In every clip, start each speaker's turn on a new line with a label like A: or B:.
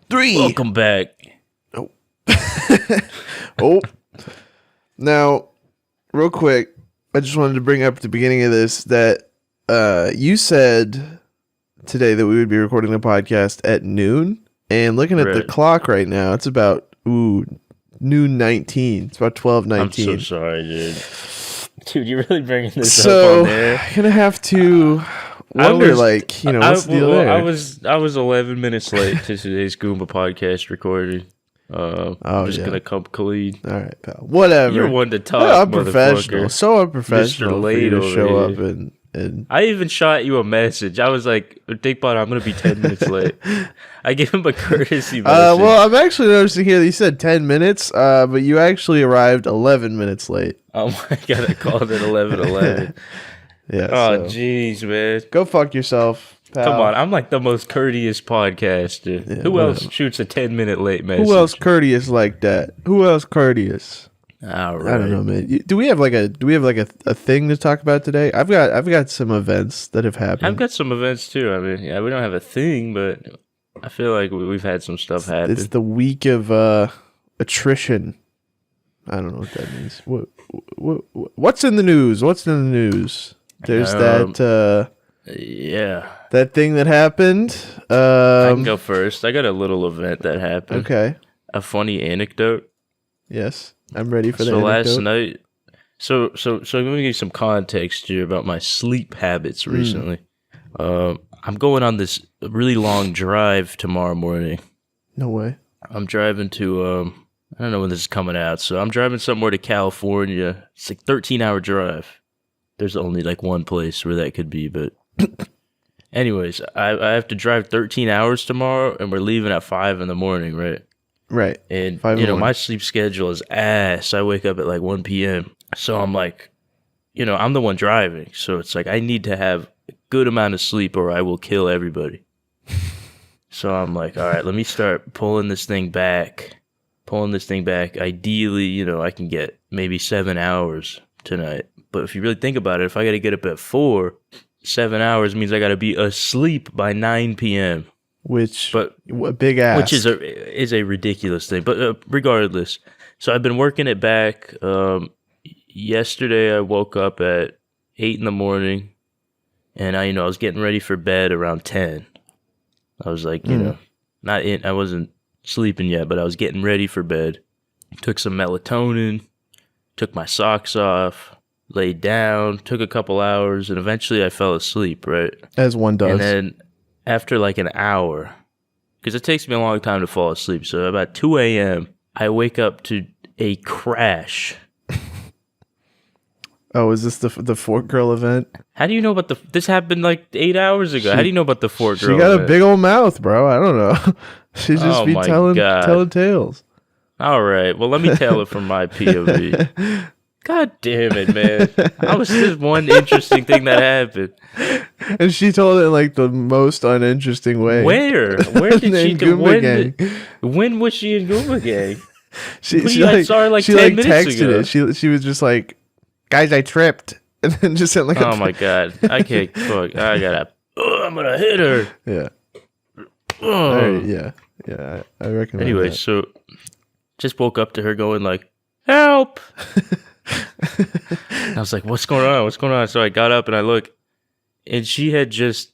A: 3.
B: Welcome back.
A: Oh. Oh. Now, real quick, I just wanted to bring up at the beginning of this that you said today that we would be recording the podcast at noon. And looking at the clock right now, it's about noon 19. It's about 12:19.
B: I'm so sorry, dude. Dude, you're really bringing this
A: up
B: on there.
A: I'm gonna have to wonder, what's the deal there?
B: I was 11 minutes late to today's Goomba podcast recording. I'm just gonna come clean.
A: All right, pal. Whatever.
B: You're one to talk.
A: Yeah, I'm professional. So unprofessional for you to show up and.
B: I even shot you a message. I was like, "Think about it, I'm gonna be 10 minutes late." I gave him a courtesy message.
A: Well, I'm actually noticing here that you said 10 minutes, but you actually arrived 11 minutes late.
B: Oh my god, I called it 11:11.
A: Yeah.
B: Oh jeez, man.
A: Go fuck yourself, pal.
B: Come on, I'm like the most courteous podcaster.
A: Yeah,
B: Who else shoots a 10-minute late message?
A: Who else courteous like that? Who else courteous?
B: All right.
A: I don't know, man. Do we have a thing to talk about today? I've got some events that have happened.
B: I've got some events too. I mean, yeah, we don't have a thing, but I feel like we've had some stuff happen.
A: It's the week of attrition. I don't know what that means. What's in the news? What's in the news? There's that thing that happened.
B: I can go first. I got a little event that happened.
A: Okay.
B: A funny anecdote.
A: Yes. I'm ready for that.
B: So last night, so let me give you some context here about my sleep habits recently. I'm going on this really long drive tomorrow morning.
A: No way.
B: I'm driving to I don't know when this is coming out. So I'm driving somewhere to California. It's like 13-hour drive. There's only like one place where that could be, but anyways, I have to drive 13 hours tomorrow, and we're leaving at 5 in the morning, right?
A: Right.
B: And, my sleep schedule is ass. I wake up at like 1 p.m. So I'm like, I'm the one driving. So it's like I need to have a good amount of sleep or I will kill everybody. So I'm like, all right, let me start pulling this thing back. Ideally, I can get maybe 7 hours tonight. But if you really think about it, if I got to get up at 4, 7 hours means I got to be asleep by 9 p.m. A big ass. Which is a ridiculous thing. But regardless, so I've been working it back. Yesterday I woke up at 8 in the morning, and I was getting ready for bed around 10. I was like, I wasn't sleeping yet, but I was getting ready for bed. Took some melatonin, took my socks off, laid down, took a couple hours, and eventually I fell asleep, right?
A: As one does.
B: And then after like an hour, because it takes me a long time to fall asleep, so about 2 a.m., I wake up to a crash.
A: Oh, is this the Fort Girl event?
B: How do you know about this happened like 8 hours ago? How do you know about the Fort Girl
A: event? She got
B: event?
A: a big old mouth, bro. I don't know. She just be telling tales.
B: All right, well, let me tell it from my POV. God damn it, man. That was just one interesting thing that happened.
A: And she told it in like the most uninteresting way.
B: Where did she do
A: Goomba Gang.
B: When was she in Goomba Gang?
A: I
B: saw her like 10 minutes
A: texted
B: ago.
A: It. She was just like, guys, I tripped. And then just sent like
B: oh my god. I can't fuck. I'm gonna hit her.
A: Yeah. Yeah. I recommend
B: anyway,
A: that.
B: So just woke up to her going like, help. I was like, what's going on? So I got up and I look, and she had just,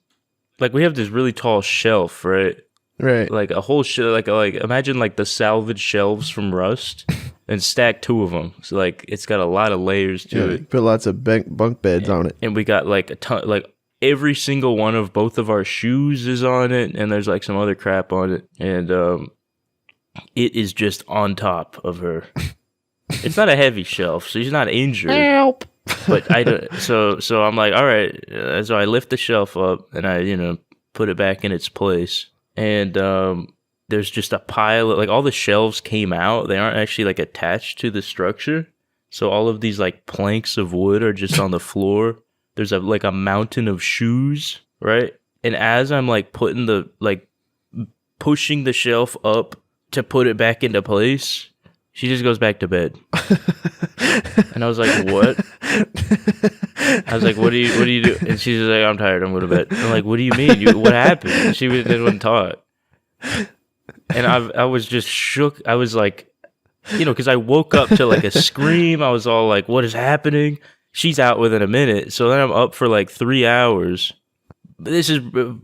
B: like, we have this really tall shelf, right?
A: Right.
B: Like a whole like imagine like the salvage shelves from Rust and stack 2 of them. So like it's got a lot of layers to it.
A: Put lots of bunk beds on it.
B: And we got like a ton, like every single one of both of our shoes is on it, and there's like some other crap on it. And it is just on top of her. It's not a heavy shelf, so she's not injured.
A: Help.
B: But so I'm like, all right. So I lift the shelf up and I put it back in its place. And there's just a pile of, like, all the shelves came out. They aren't actually like attached to the structure. So all of these like planks of wood are just on the floor. There's like a mountain of shoes, right? And as I'm like pushing the shelf up to put it back into place, she just goes back to bed. And I was like, what? I was like, what do you do? And she's like, I'm tired, I'm going to bed. I'm like, what do you mean? What happened? She didn't talk. And I was just shook. I was like, because I woke up to like a scream. I was all like, what is happening? She's out within a minute. So then I'm up for like 3 hours. This is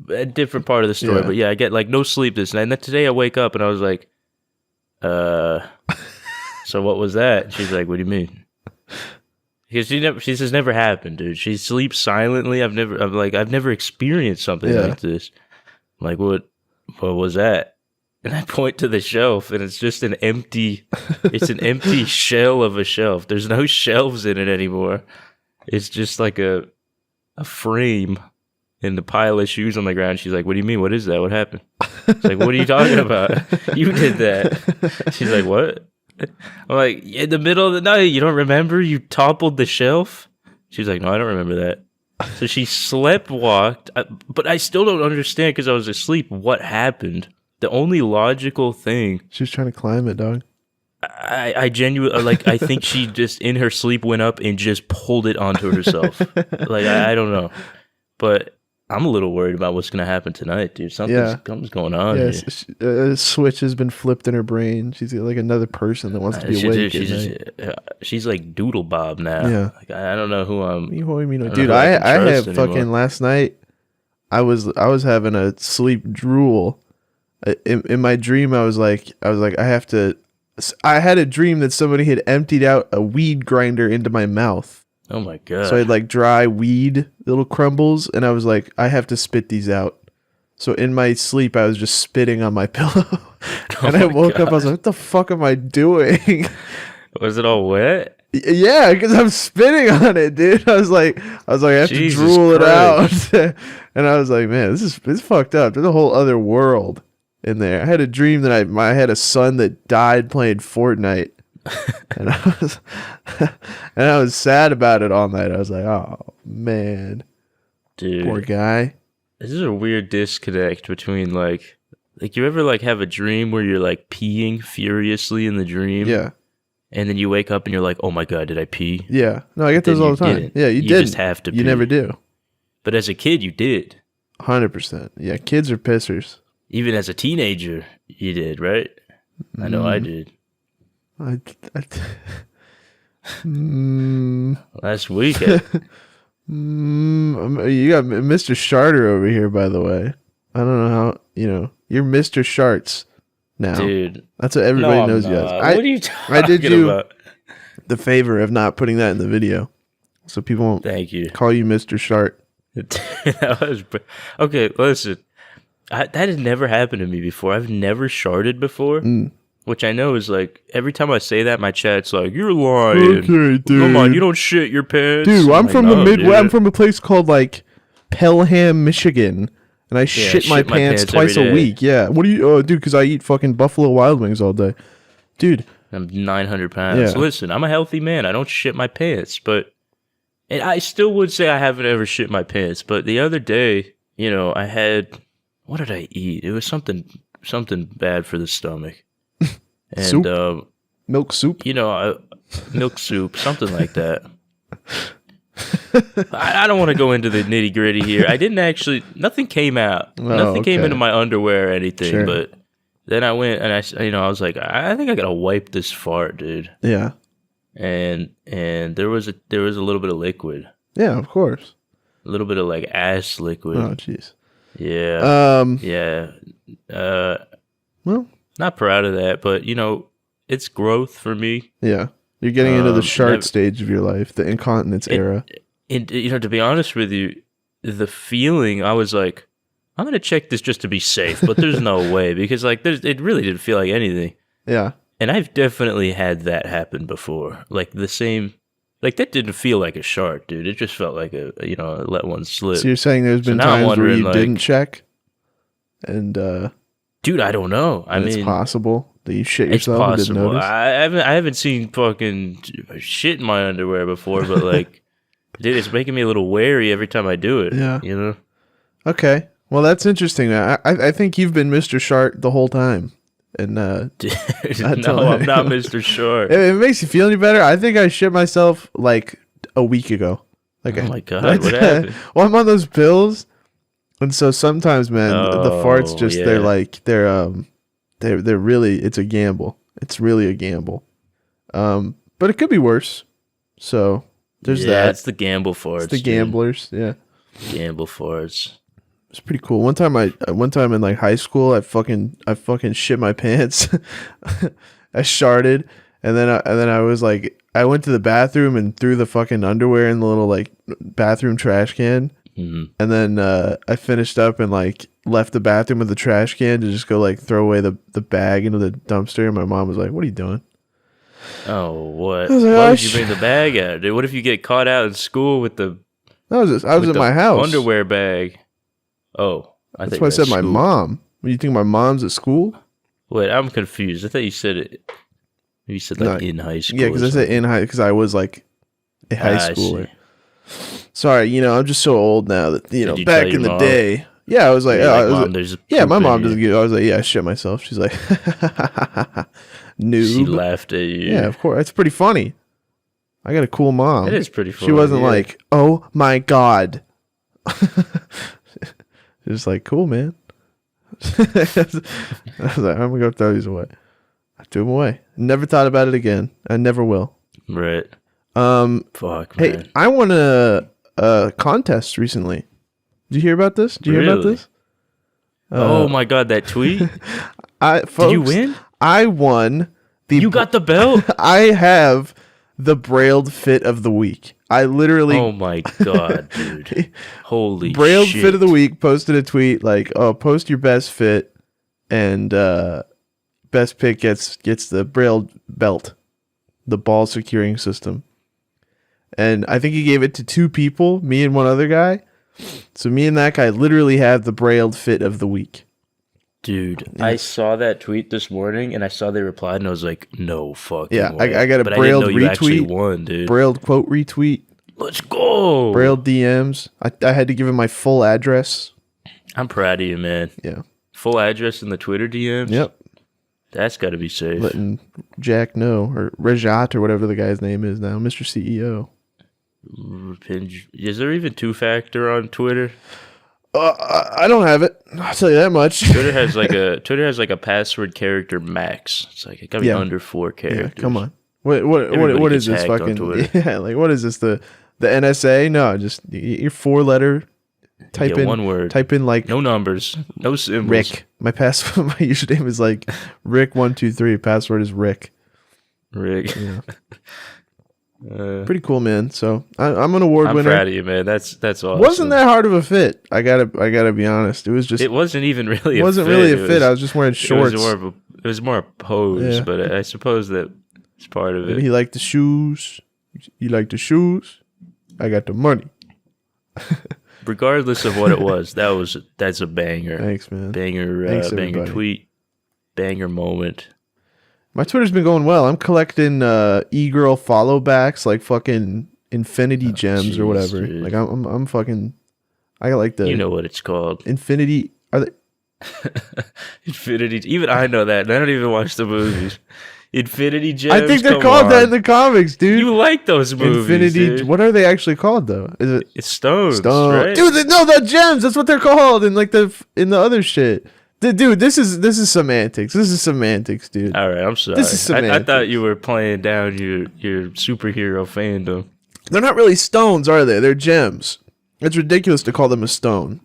B: a different part of the story. But yeah, I get like no sleep this night. And then today I wake up and I was like, so what was that? She's like, what do you mean? Because she says never happened, dude. She sleeps silently. I've never experienced something like this. I'm like, what was that? And I point to the shelf, and it's just an empty shell of a shelf. There's no shelves in it anymore. It's just like a frame and the pile of shoes on the ground. She's like, what do you mean? What is that? What happened? It's like, what are you talking about? You did that. She's like, what? I'm like, in the middle of the night, you don't remember? You toppled the shelf? She's like, no, I don't remember that. So she walked, but I still don't understand because I was asleep what happened. The only logical thing...
A: She was trying to climb it, dog.
B: I genuinely, like, I think she just, in her sleep, went up and just pulled it onto herself. Like, I don't know. But I'm a little worried about what's going to happen tonight, dude. Something's going on.
A: Yes, a switch has been flipped in her brain. She's like another person that wants to be awake.
B: She's like Doodle Bob now.
A: Yeah.
B: Like, I don't know who I'm.
A: Dude, I have fucking last night. I was having a sleep drool. In my dream, I was like, I had a dream that somebody had emptied out a weed grinder into my mouth.
B: Oh my god!
A: So I had like dry weed, little crumbles, and I was like, I have to spit these out. So in my sleep, I was just spitting on my pillow, and I woke up. I was like, what the fuck am I doing?
B: Was it all wet?
A: Yeah, because I'm spitting on it, dude. I was like, I have to drool it out, and I was like, man, it's fucked up. There's a whole other world in there. I had a dream that I had a son that died playing Fortnite. and I was sad about it all night. I was like, oh man,
B: dude,
A: poor guy.
B: This is a weird disconnect between like you ever like have a dream where you're like peeing furiously in the dream, and then you wake up and you're like, oh my god, did I pee?
A: Yeah, no, I get those all the time.
B: Didn't.
A: Yeah, you did.
B: Just have to.
A: You never do.
B: But as a kid, you did.
A: 100%. Yeah, kids are pissers.
B: Even as a teenager, you did, right? I know I did. Last week.
A: You got Mr. Sharter over here, by the way. I don't know how, you're Mr. Sharts now.
B: Dude.
A: That's what everybody knows you as.
B: What are you talking
A: I did you
B: about?
A: The favor of not putting that in the video. So people won't call you Mr. Shart.
B: Okay, listen. That has never happened to me before. I've never sharted before. Which I know is like, every time I say that, my chat's like, you're lying.
A: Okay, dude.
B: Come on, you don't shit your pants.
A: Dude, I'm from the Midwest. I'm from a place called like Pelham, Michigan. And I shit my pants twice a week. Yeah. What do you, dude, because I eat fucking Buffalo Wild Wings all day. Dude.
B: I'm 900 pounds. Yeah. Listen, I'm a healthy man. I don't shit my pants. And I still would say I haven't ever shit my pants. But the other day, I had, what did I eat? It was something bad for the stomach. And
A: soup? Milk soup?
B: Milk soup, something like that. I don't want to go into the nitty gritty here. I didn't actually, nothing came out. Nothing came into my underwear or anything. Sure. But then I went and I was like, I think I gotta wipe this fart, dude.
A: Yeah.
B: And there was a little bit of liquid.
A: Yeah, of course.
B: A little bit of like ass liquid.
A: Oh, jeez.
B: Yeah. Yeah.
A: Well.
B: Not proud of that, but it's growth for me.
A: Yeah, you're getting into the shart stage of your life, the incontinence era.
B: And to be honest with you, the feeling, I was like, I'm gonna check this just to be safe, but there's no way because like it really didn't feel like anything.
A: Yeah,
B: and I've definitely had that happen before. Like the same, like that didn't feel like a shart, dude. It just felt like a let one slip.
A: So you're saying there's been times where you didn't check, and.
B: Dude, I don't know. I mean,
A: it's possible that you shit yourself and didn't notice.
B: I haven't seen fucking shit in my underwear before, but like, dude, it's making me a little wary every time I do it.
A: Yeah. Okay. Well, that's interesting. I think you've been Mr. Shart the whole time. And
B: dude, no, I'm not Mr. Shart.
A: If it makes you feel any better, I think I shit myself like a week ago. Like,
B: oh my god, what happened?
A: Well, I'm on those pills. And so sometimes, man, the farts just they're they're really, it's a gamble. It's really a gamble. But it could be worse. So there's that.
B: It's the gamble farts.
A: It's the gamblers. Yeah.
B: Gamble farts.
A: It's pretty cool. One time in like high school, I fucking shit my pants. I sharted, and then I was like, I went to the bathroom and threw the fucking underwear in the little like bathroom trash can.
B: Mm-hmm.
A: And then I finished up and like left the bathroom with the trash can to just go like throw away the bag into the dumpster. And my mom was like, "What are you doing?"
B: Oh, what?
A: I was like,
B: Why would you bring the bag out, dude? What if you get caught out in school with the?
A: I was at my house.
B: Underwear bag. Oh,
A: that's why I said my mom. What do you think? My mom's at school?
B: Wait, I'm confused. I thought you said it. You said like in high school.
A: Yeah, because I said in high because I was like a high schooler. Sorry, I'm just so old now that back in the day. Yeah, I was like, my mom doesn't get. I was like, yeah, I shit myself. She's like, noob.
B: She laughed at you.
A: Yeah, of course. It's pretty funny. I got a cool mom.
B: It is pretty funny.
A: She wasn't like, oh my god. She was like, cool, man. I was like, I'm gonna go throw these away. I threw them away. Never thought about it again. I never will.
B: Right.
A: Fuck, man. Hey, I won a contest recently. Did you hear about this?
B: Oh my god, that tweet!
A: Folks,
B: did you win?
A: I won.
B: You got the belt?
A: I have the brailled fit of the week. I literally...
B: Oh my god, dude. Holy
A: brailled
B: shit.
A: Fit of the week, posted a tweet like, oh, post your best fit, and best pick gets the brailled belt, the ball securing system. And I think he gave it to 2 people, me and one other guy. So me and that guy literally have the brailled fit of the week.
B: Dude, I saw that tweet this morning, and I saw they replied, and I was like, no fucking way.
A: I got a brailled retweet. You
B: actually won, dude.
A: Brailled quote retweet.
B: Let's go.
A: Brailled DMs. I had to give him my full address.
B: I'm proud of you, man.
A: Yeah.
B: Full address in the Twitter DMs?
A: Yep.
B: That's got to be safe.
A: Letting Jack know, or Rajat, or whatever the guy's name is now, Mr. CEO.
B: Is there even 2-factor on Twitter?
A: I don't have it. I'll tell you that much.
B: Twitter has like a password character max. It's like it gotta be under 4 characters.
A: Yeah, come on. What is this fucking? Yeah, like what is this? The NSA? No, just your 4-letter. Type in
B: 1 word.
A: Type in like
B: no numbers, no symbols.
A: Rick. My username is like Rick123. Password is Rick.
B: Rick.
A: Yeah. Pretty cool, man. So I'm an award winner.
B: I'm proud of you, man. That's awesome.
A: Wasn't that hard of a fit? I gotta be honest. It was just.
B: It wasn't even really.
A: It wasn't really a fit. I was just wearing shorts.
B: It was more a pose, but I suppose that it's part of it.
A: He liked the shoes. You like the shoes. I got the money.
B: Regardless of what it was, that's a banger.
A: Thanks, man.
B: Banger, banger tweet, banger moment.
A: My Twitter's been going well. I'm collecting e-girl follow backs like fucking infinity gems or whatever. Dude. Like I'm fucking. I got like the.
B: You know what it's called?
A: Infinity. Are they?
B: Infinity. Even I know that. And I don't even watch the movies. Infinity gems.
A: I think they're called that in the comics, dude.
B: You like those movies?
A: Infinity.
B: Dude.
A: What are they actually called though? Is it?
B: It's stones. Right?
A: Dude, the gems. That's what they're called in like in the other shit. Dude, this is semantics. This is semantics, dude.
B: All right, I'm sorry.
A: This is semantics.
B: I thought you were playing down your superhero fandom.
A: They're not really stones, are they? They're gems. It's ridiculous to call them a stone.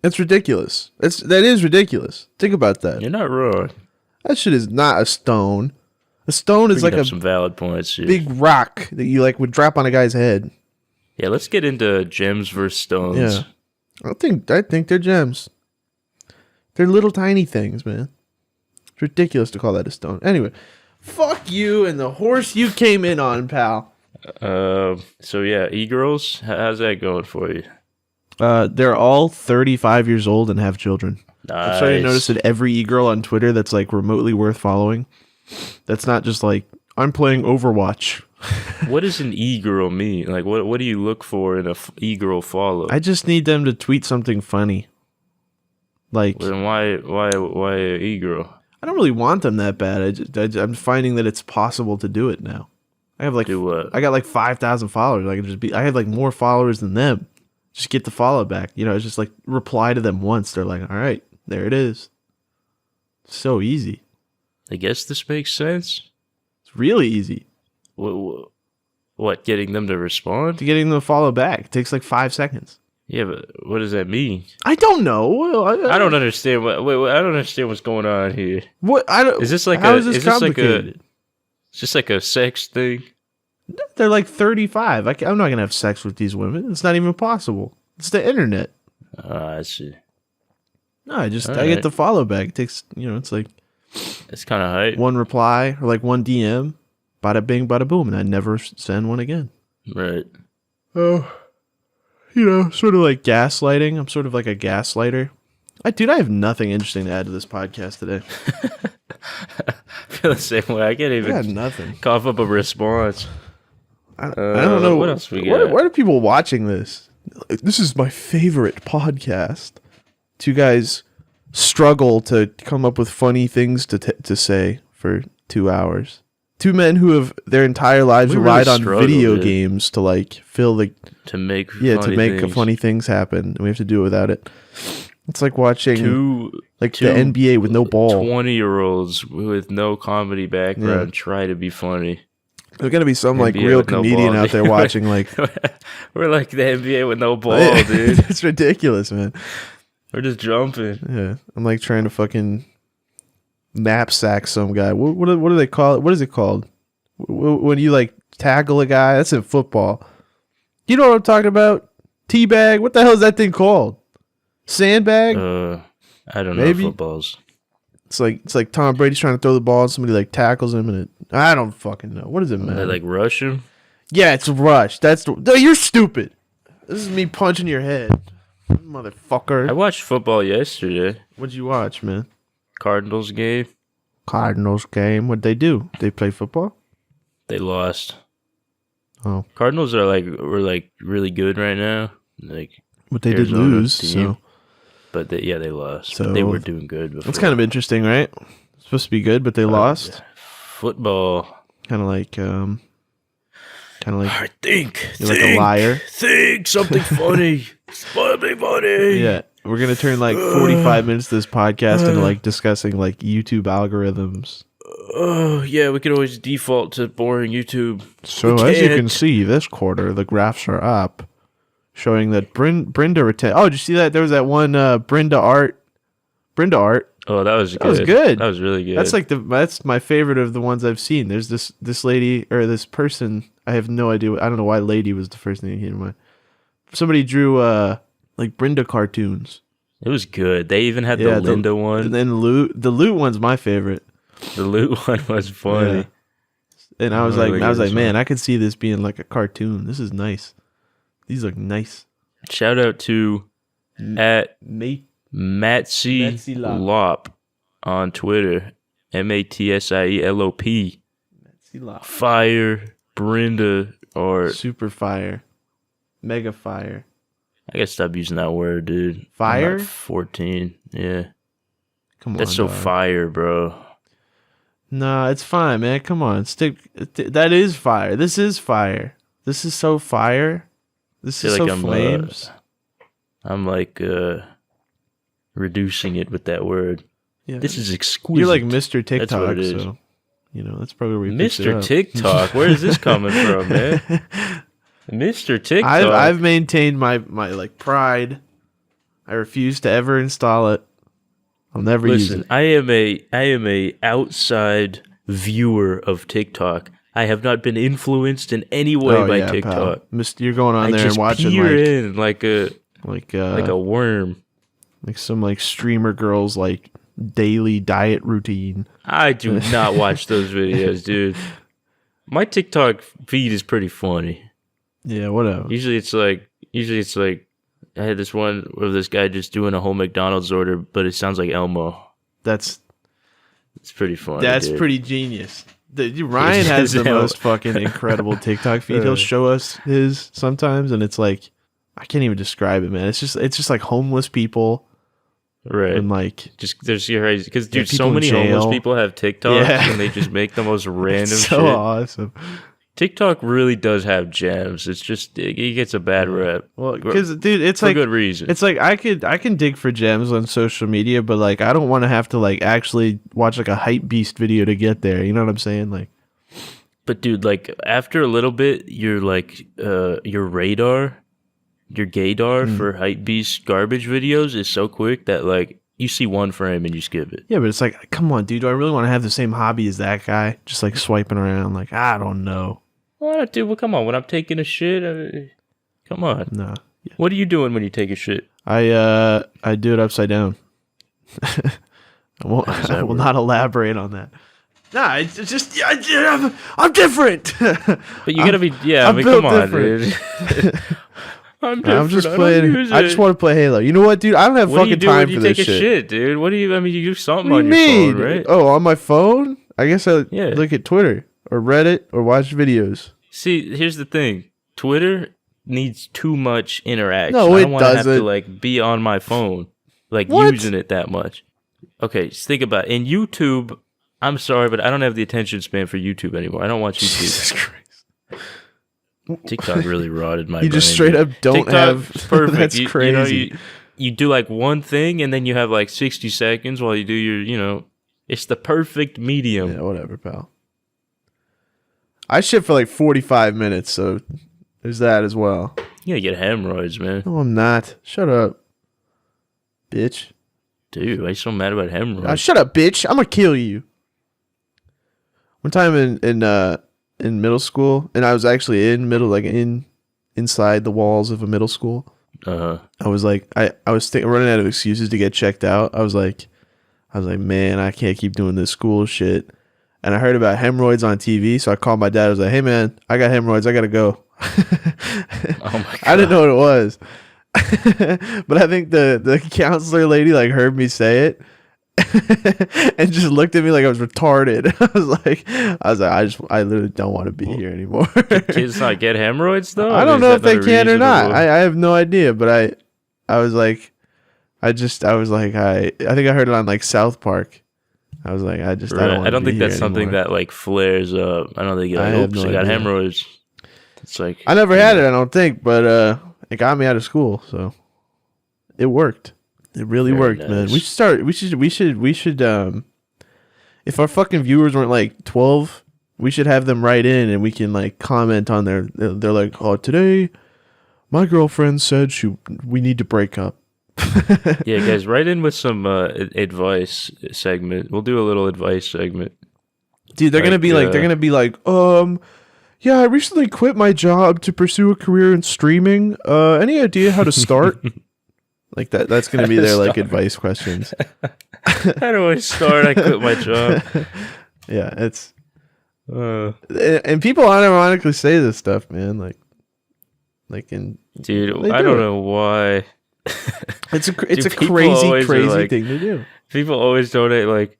A: It's ridiculous. That is ridiculous. Think about that.
B: You're not wrong.
A: That shit is not a stone. A stone is like
B: some valid points here.
A: Big rock that you like would drop on a guy's head.
B: Yeah, let's get into gems versus stones.
A: Yeah, I think they're gems. They're little tiny things, man. It's ridiculous to call that a stone. Anyway, fuck you and the horse you came in on, pal.
B: So yeah, e-girls, how's that going for you?
A: They're all 35 years old and have children.
B: Nice.
A: I'm starting to notice that every e-girl on Twitter that's like remotely worth following, that's not just like, I'm playing Overwatch.
B: What does an e-girl mean? Like, what do you look for in a e-girl follow?
A: I just need them to tweet something funny. Like,
B: then why an e-girl?
A: I don't really want them that bad. I'm finding that it's possible to do it now. I have like I got like 5,000 followers. I have like more followers than them. Just get the follow back. It's just like reply to them once. They're like, all right, there it is. So easy.
B: I guess this makes sense.
A: It's really easy.
B: What, getting them to respond?
A: To getting them to follow back. It takes like 5 seconds.
B: Yeah, but what does that mean?
A: I don't know.
B: I don't understand. I don't understand what's going on here.
A: What? I don't.
B: Is this like
A: how is this complicated?
B: It's just like a sex thing.
A: They're like 35. I'm not gonna have sex with these women. It's not even possible. It's the internet.
B: I see.
A: No, I get the follow back. It takes, it's like
B: it's kind of hype.
A: One reply or like one DM, bada bing, bada boom, and I never send one again.
B: Right.
A: Oh, sort of like gaslighting. I'm sort of like a gaslighter. I have nothing interesting to add to this podcast today.
B: I feel the same way. I can't even
A: nothing.
B: Cough up a response.
A: I don't know.
B: What else we got?
A: Why are people watching this? This is my favorite podcast. Two guys struggle to come up with funny things to say for 2 hours. Two men who have their entire lives relied on video games to like fill the
B: to make
A: funny things happen, and we have to do it without it. It's like watching the NBA with no ball.
B: 20-year-olds with no comedy background try to be funny.
A: There's gonna be some like real comedian out there watching like
B: we're like the NBA with no ball, dude.
A: It's ridiculous, man.
B: We're just jumping.
A: Yeah, I'm like trying to fucking knapsack some guy. What do they call it? What is it called when you like tackle a guy? That's in football. You know what I'm talking about? Teabag. What the hell is that thing called? Sandbag?
B: I don't know footballs.
A: It's like Tom Brady's trying to throw the ball and somebody like tackles him and I don't fucking know. What does it matter?
B: They like rush him?
A: Yeah, it's rush. You're stupid. This is me punching your head. Motherfucker.
B: I watched football yesterday.
A: What'd you watch, man?
B: Cardinals game.
A: What'd they do? They play football?
B: They lost.
A: Oh.
B: Cardinals were really good right now. Like,
A: but they did lose, so.
B: But they lost.
A: So
B: they were doing good before.
A: That's kind of interesting, right? It's supposed to be good, but they lost.
B: Football.
A: Kind of like.
B: I think.
A: You're like a liar.
B: Think something funny. Something funny.
A: Yeah, we're gonna turn like 45 minutes of this podcast into like discussing like YouTube algorithms.
B: Oh yeah, we could always default to boring YouTube.
A: So as you can see, this quarter the graphs are up, showing that Brinda retained. Oh, did you see that? There was that one Brinda art.
B: Oh, that was
A: good.
B: That was really good.
A: That's my favorite of the ones I've seen. There's this lady or this person. I have no idea. I don't know why lady was the first thing that came to mind. Somebody drew like Brinda cartoons.
B: It was good. They even had the Linda one.
A: And then the loot one's my favorite.
B: The loot one was funny.
A: Yeah. And I was like, man, I could see this being like a cartoon. This is nice. These look nice.
B: Shout out to at Matsy Lop on Twitter. MATSIELOP. Fire Brinda or
A: super fire. Mega fire.
B: I gotta stop using that word, dude.
A: Fire?
B: 14. Yeah.
A: Come on.
B: That's so fire, bro.
A: Nah, it's fine, man. Come on. That is fire. This is fire. This is so fire. This is so flames.
B: I'm like reducing it with that word. Yeah. This is exquisite.
A: You're like Mr. TikTok,
B: that's what it is.
A: So that's probably where you
B: Mr. TikTok. Where is this coming from, man? Mr. TikTok.
A: I've maintained my like pride. I refuse to ever install it. I'll never use it.
B: I am a outside viewer of TikTok. I have not been influenced in any way by TikTok.
A: You're going on there and watching
B: like a worm,
A: like some like streamer girls like daily diet routine.
B: I do not watch those videos, dude. My TikTok feed is pretty funny.
A: Yeah, whatever.
B: Usually it's like I had this one of this guy just doing a whole McDonald's order, but it sounds like Elmo. It's pretty funny.
A: That's pretty genius. Ryan has the most fucking incredible TikTok feed. He'll show us his sometimes, and it's like I can't even describe it, man. It's just like homeless people,
B: right?
A: And like
B: there's because dude, so many homeless people have TikToks, and they just make the most random.
A: So
B: shit.
A: Awesome.
B: TikTok really does have gems. It's just it gets a bad rep.
A: Well, because dude, it's
B: for
A: like
B: good reason.
A: It's like I can dig for gems on social media, but like I don't want to have to like actually watch like a hype beast video to get there. You know what I'm saying? Like,
B: but dude, like after a little bit, your radar, your gaydar for hype beast garbage videos is so quick that like you see one frame and you skip it.
A: Yeah, but it's like, come on, dude. Do I really want to have the same hobby as that guy? Just like swiping around, like I don't know.
B: What, dude? Well, come on. When I'm taking a shit, come on.
A: No. Yeah.
B: What are you doing when you take a shit?
A: I do it upside down. I will not elaborate on that. Nah, it's just I'm different.
B: But you gotta be come on, dude. I'm
A: just playing. I just want to play Halo. You know what, dude? I don't have fucking time for this shit.
B: What do you do when you take a shit, dude? What do you? I mean, you do something
A: on
B: your phone, right?
A: Oh, on my phone? I guess I look at Twitter or Reddit or watch videos.
B: See, here's the thing. Twitter needs too much interaction.
A: No,
B: I
A: it
B: don't want to have
A: doesn't.
B: to like be on my phone, like using it that much. Okay, just think about it. In YouTube. I'm sorry, but I don't have the attention span for YouTube anymore. I don't watch YouTube.
A: Jesus Christ.
B: TikTok really rotted my brain.
A: You just straight up don't
B: TikTok,
A: have...
B: Perfect.
A: That's crazy.
B: You do like one thing, and then you have like 60 seconds while you do your, it's the perfect medium.
A: Yeah, whatever, pal. I shit for like 45 minutes, so there's that as well.
B: You gotta get hemorrhoids, man.
A: No, I'm not. Shut up, bitch.
B: Dude, why are you so mad about hemorrhoids?
A: Shut up, bitch. I'm gonna kill you. One time in middle school, and I was actually inside the walls of a middle school. I was like, I was running out of excuses to get checked out. I was like, man, I can't keep doing this school shit. And I heard about hemorrhoids on TV, so I called my dad. I was like, hey man, I got hemorrhoids. I gotta go.
B: Oh my God.
A: I didn't know what it was, but I think the counselor lady like heard me say it. And just looked at me like I was retarded. I was like, I literally don't want to be here anymore.
B: Can kids not get hemorrhoids though?
A: I don't know if they can or not. I have no idea, but I was like, I think I heard it on like South Park. I was like, I don't
B: think that's something that like flares up. I don't think I got hemorrhoids. It's like
A: I never had it, I don't think, but it got me out of school, so it worked. It really worked, man. We should if our fucking viewers weren't like 12, we should have them write in and we can like comment on they're like, oh, today my girlfriend said we need to break up.
B: Yeah, guys, write in with some advice segment. We'll do a little advice segment.
A: Dude, they're gonna be like, yeah, I recently quit my job to pursue a career in streaming. Any idea how to start? Like that's going to be their like advice questions.
B: How do I start? I quit my job.
A: Yeah, it's and people unironically say this stuff, man.
B: Dude, I don't know why.
A: It's a crazy thing to do.
B: People always donate like,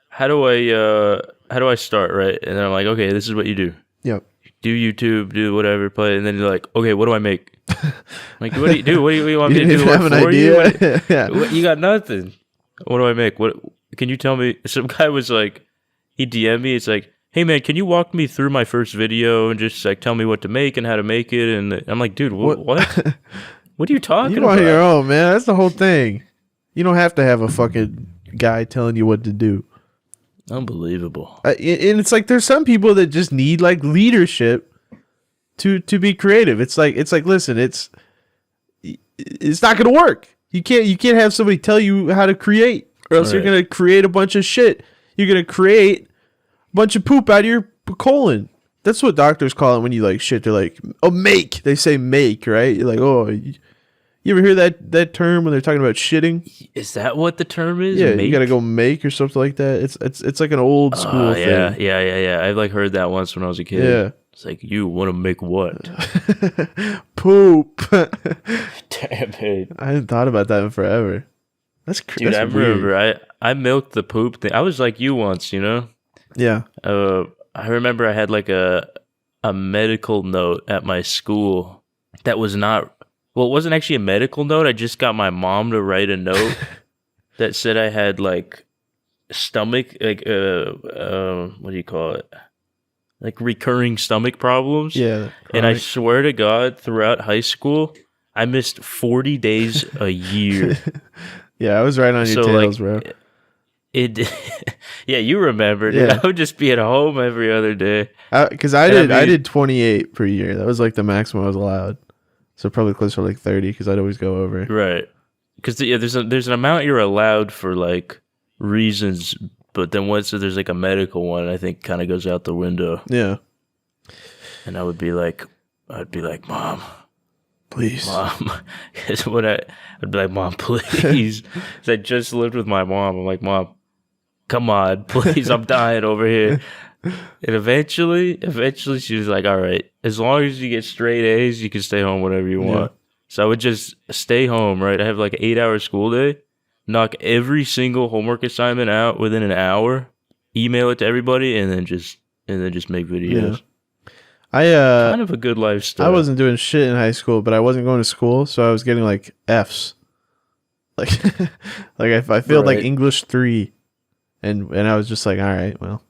B: how do I start, right? And then I'm like, okay, this is what you do.
A: Yep.
B: Do YouTube, do whatever, play, and then you're like, okay, what do I make? Like, what do you do? What do you want me to do?
A: Have an idea?
B: Yeah. You got nothing. What do I make? What can you tell me? Some guy was like, he DM'd me. It's like, hey man, can you walk me through my first video and just like tell me what to make and how to make it? And I'm like, dude, what? What are you talking about?
A: You on your own, man. That's the whole thing. You don't have to have a fucking guy telling you what to do.
B: Unbelievable.
A: And it's like there's some people that just need like leadership to be creative. It's like listen, it's not gonna work. You can't have somebody tell you how to create, or else you're gonna create a bunch of shit. You're gonna create a bunch of poop out of your colon. That's what doctors call it when you like shit. They're like, oh, make. They say make, right? You're like, oh, you ever hear that term when they're talking about shitting?
B: Is that what the term is?
A: Yeah,
B: make?
A: You gotta go make or something like that. It's like an old school thing.
B: Yeah. I've like heard that once when I was a kid.
A: Yeah.
B: It's like, you want to make what?
A: Poop.
B: Damn it.
A: I hadn't thought about that in forever. That's crazy.
B: Dude, I remember I milked the poop thing. I was like you once, you know?
A: Yeah.
B: I remember I had like a medical note at my school that was not... Well, it wasn't actually a medical note. I just got my mom to write a note that said I had like stomach, like what do you call it? like recurring stomach problems.
A: Yeah.
B: And I swear to God, throughout high school, I missed 40 days a year.
A: Yeah, I was right on your tails, bro.
B: Yeah, you remember, dude.
A: Yeah.
B: I would just be at home every other day.
A: Because I did 28 per year. That was like the maximum I was allowed. So probably closer to like 30 because I'd always go over.
B: Right. Because there's an amount you're allowed for like reasons, but then once there's like a medical one, I think kind of goes out the window.
A: Yeah.
B: And I'd be like, Mom,
A: please,
B: Mom. Because I'd be like, Mom, please. Because I just lived with my mom. I'm like, Mom, come on, please. I'm dying over here. And eventually she was like, all right, as long as you get straight A's, you can stay home whenever you want. So I would just stay home, right? I have like an 8-hour school day, knock every single homework assignment out within an hour, email it to everybody, and then just make videos.
A: Yeah.
B: Kind of a good lifestyle.
A: I wasn't doing shit in high school, but I wasn't going to school, so I was getting like F's. Like, if I failed like English 3, and I was just like, all right, well,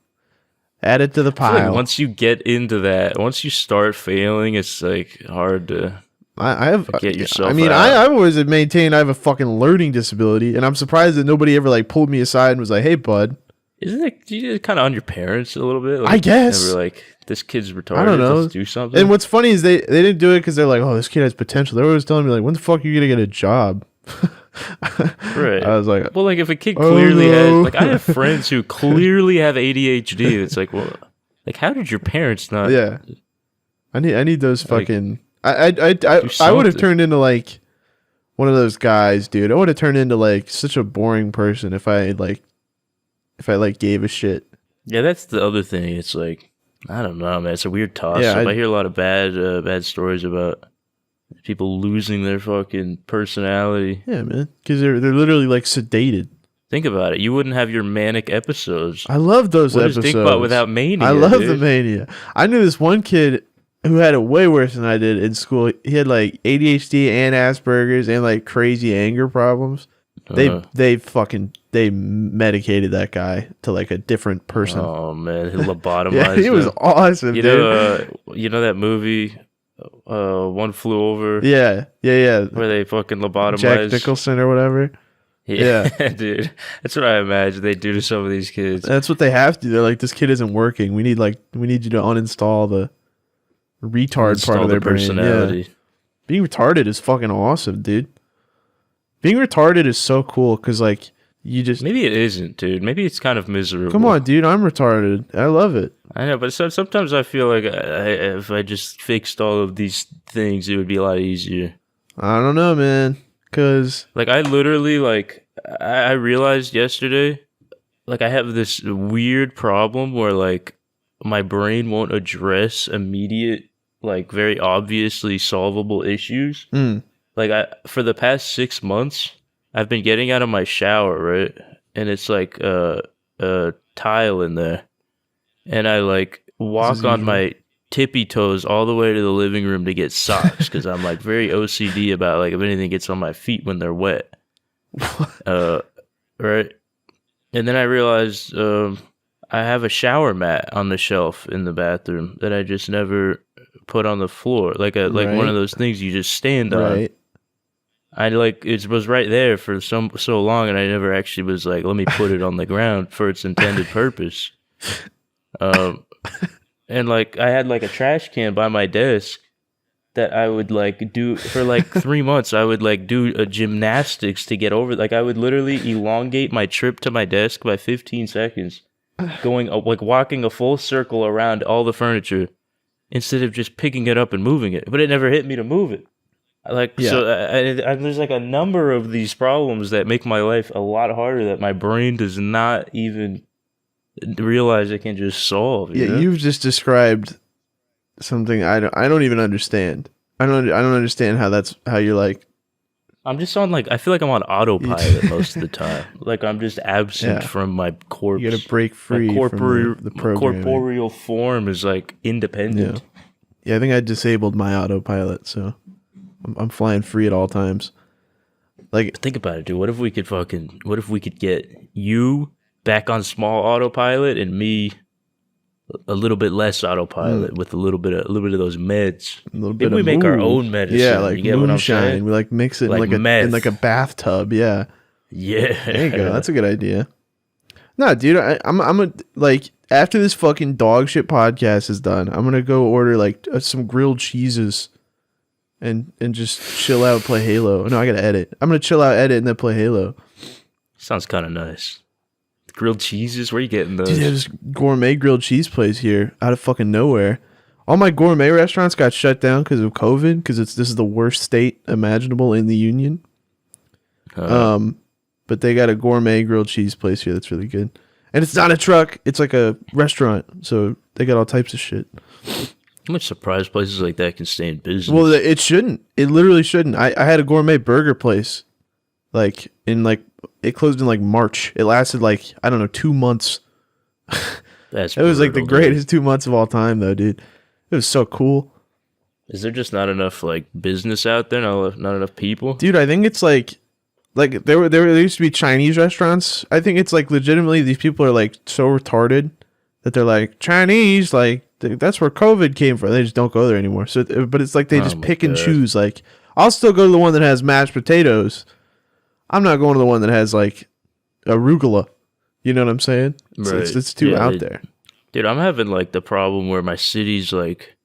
A: add it to the pile.
B: Like once you get into that, once you start failing, it's like hard to.
A: I have
B: get yourself.
A: I've always maintained I have a fucking learning disability, and I'm surprised that nobody ever like pulled me aside and was like, "Hey, bud."
B: Isn't it you kind of on your parents a little bit? Like,
A: I guess.
B: They were like, this kid's retarded.
A: I don't know.
B: Let's do something.
A: And what's funny is they didn't do it because they're like, "Oh, this kid has potential." They were always telling me like, "When the fuck are you gonna get a job?"
B: Right.
A: I was like,
B: well, like if a kid clearly has, like I have friends who clearly have ADHD. It's like, well, like how did your parents not?
A: Yeah. I need those fucking. I would have turned into like one of those guys, dude. I would have turned into like such a boring person if I gave a shit.
B: Yeah, that's the other thing. It's like I don't know, man. It's a weird toss.
A: Yeah,
B: I hear a lot of bad stories about people losing their fucking personality.
A: Yeah, man, because they're literally like sedated.
B: Think about it. You wouldn't have your manic episodes.
A: I love those episodes.
B: What is Dinkbot without mania?
A: I love the mania. I knew this one kid who had it way worse than I did in school. He had like ADHD and Asperger's and like crazy anger problems. They medicated that guy to like a different person.
B: Oh man, he lobotomized.
A: Yeah, he was awesome.
B: You know that movie, One Flew Over.
A: Yeah.
B: Where they fucking lobotomized
A: Jack Nicholson or whatever.
B: Yeah, dude, that's what I imagine they do to some of these kids.
A: That's what they have to do. They're like, this kid isn't working. We need you to uninstall the retard part of their personality. Yeah. Being retarded is fucking awesome, dude. Being retarded is so cool because like you just
B: maybe it isn't, dude. Maybe it's kind of miserable.
A: Come on, dude. I'm retarded. I love it.
B: I know, but sometimes I feel like if I just fixed all of these things, it would be a lot easier.
A: I don't know, man. Cause
B: like I literally like I realized yesterday, like I have this weird problem where like my brain won't address immediate, like very obviously solvable issues. Like for the past 6 months, I've been getting out of my shower, right? And it's like a tile in there. And I like walk on my tippy toes all the way to the living room to get socks because I'm like very OCD about like if anything gets on my feet when they're wet. Right? And then I realized I have a shower mat on the shelf in the bathroom that I just never put on the floor. Like one of those things you just stand on.
A: Right.
B: I like it was right there for so long, and I never actually was like, let me put it on the ground for its intended purpose. And like I had like a trash can by my desk that I would like do for like 3 months. I would like do a gymnastics to get over. Like I would literally elongate my trip to my desk by 15 seconds, going like walking a full circle around all the furniture instead of just picking it up and moving it. But it never hit me to move it. So there's like a number of these problems that make my life a lot harder that my brain does not even realize it can just solve. You know?
A: You've just described something I don't even understand. I don't understand how you're like.
B: I'm just on like I feel like I'm on autopilot most of the time. Like I'm just absent from my corpse.
A: You gotta break free from the
B: corporeal form is like independent.
A: Yeah, I think I disabled my autopilot, so I'm flying free at all times. Like,
B: think about it, dude. What if we could get you back on small autopilot and me a little bit less autopilot with a little bit of those meds.
A: Maybe
B: we make our own medicine.
A: Yeah, like
B: you get
A: moonshine. We like mix it
B: like
A: in like a bathtub. Yeah.
B: Yeah.
A: There you go. That's a good idea. No, dude, I'm a like after this fucking dog shit podcast is done, I'm gonna go order like some grilled cheeses, and just chill out and play Halo. No, I gotta edit. I'm gonna chill out, edit, and then play Halo.
B: Sounds kind of nice. Grilled cheeses? Where are you getting those?
A: Dude, there's this gourmet grilled cheese place here out of fucking nowhere. All my gourmet restaurants got shut down because of COVID. Because this is the worst state imaginable in the union. But they got a gourmet grilled cheese place here that's really good. And it's not a truck. It's like a restaurant. So they got all types of shit.
B: I'm surprised places like that can stay in business.
A: Well, it shouldn't. It literally shouldn't. I had a gourmet burger place. It closed in like March. It lasted like, I don't know, 2 months.
B: That's
A: it was like the greatest 2 months of all time though, dude. It was so cool.
B: Is there just not enough like business out there? Not enough people?
A: Dude, I think it's like there used to be Chinese restaurants. I think it's like legitimately these people are like so retarded that they're like Chinese, like that's where COVID came from. They just don't go there anymore. So, but it's like they just pick and choose. Like I'll still go to the one that has mashed potatoes. I'm not going to the one that has like arugula. You know what I'm saying?
B: Right.
A: It's too out there.
B: Dude, I'm having like the problem where my city's like,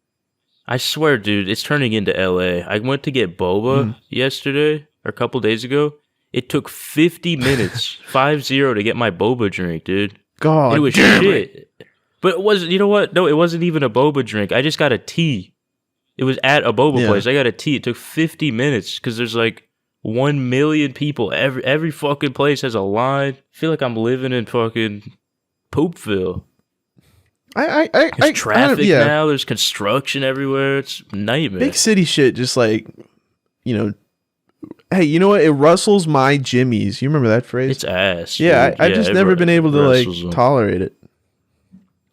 B: I swear, dude, it's turning into LA. I went to get boba yesterday or a couple days ago. It took 50 minutes, 50 to get my boba drink, dude.
A: God,
B: it was shit. But it wasn't, you know what? No, it wasn't even a boba drink. I just got a tea. It was at a boba place. I got a tea. It took 50 minutes because there's like 1 million people. Every fucking place has a line. I feel like I'm living in fucking Poopville. There's traffic now. There's construction everywhere. It's a nightmare.
A: Big city shit, just like, you know. Hey, you know what? It rustles my jimmies. You remember that phrase?
B: It's ass.
A: Yeah, I've just never been able to like tolerate it.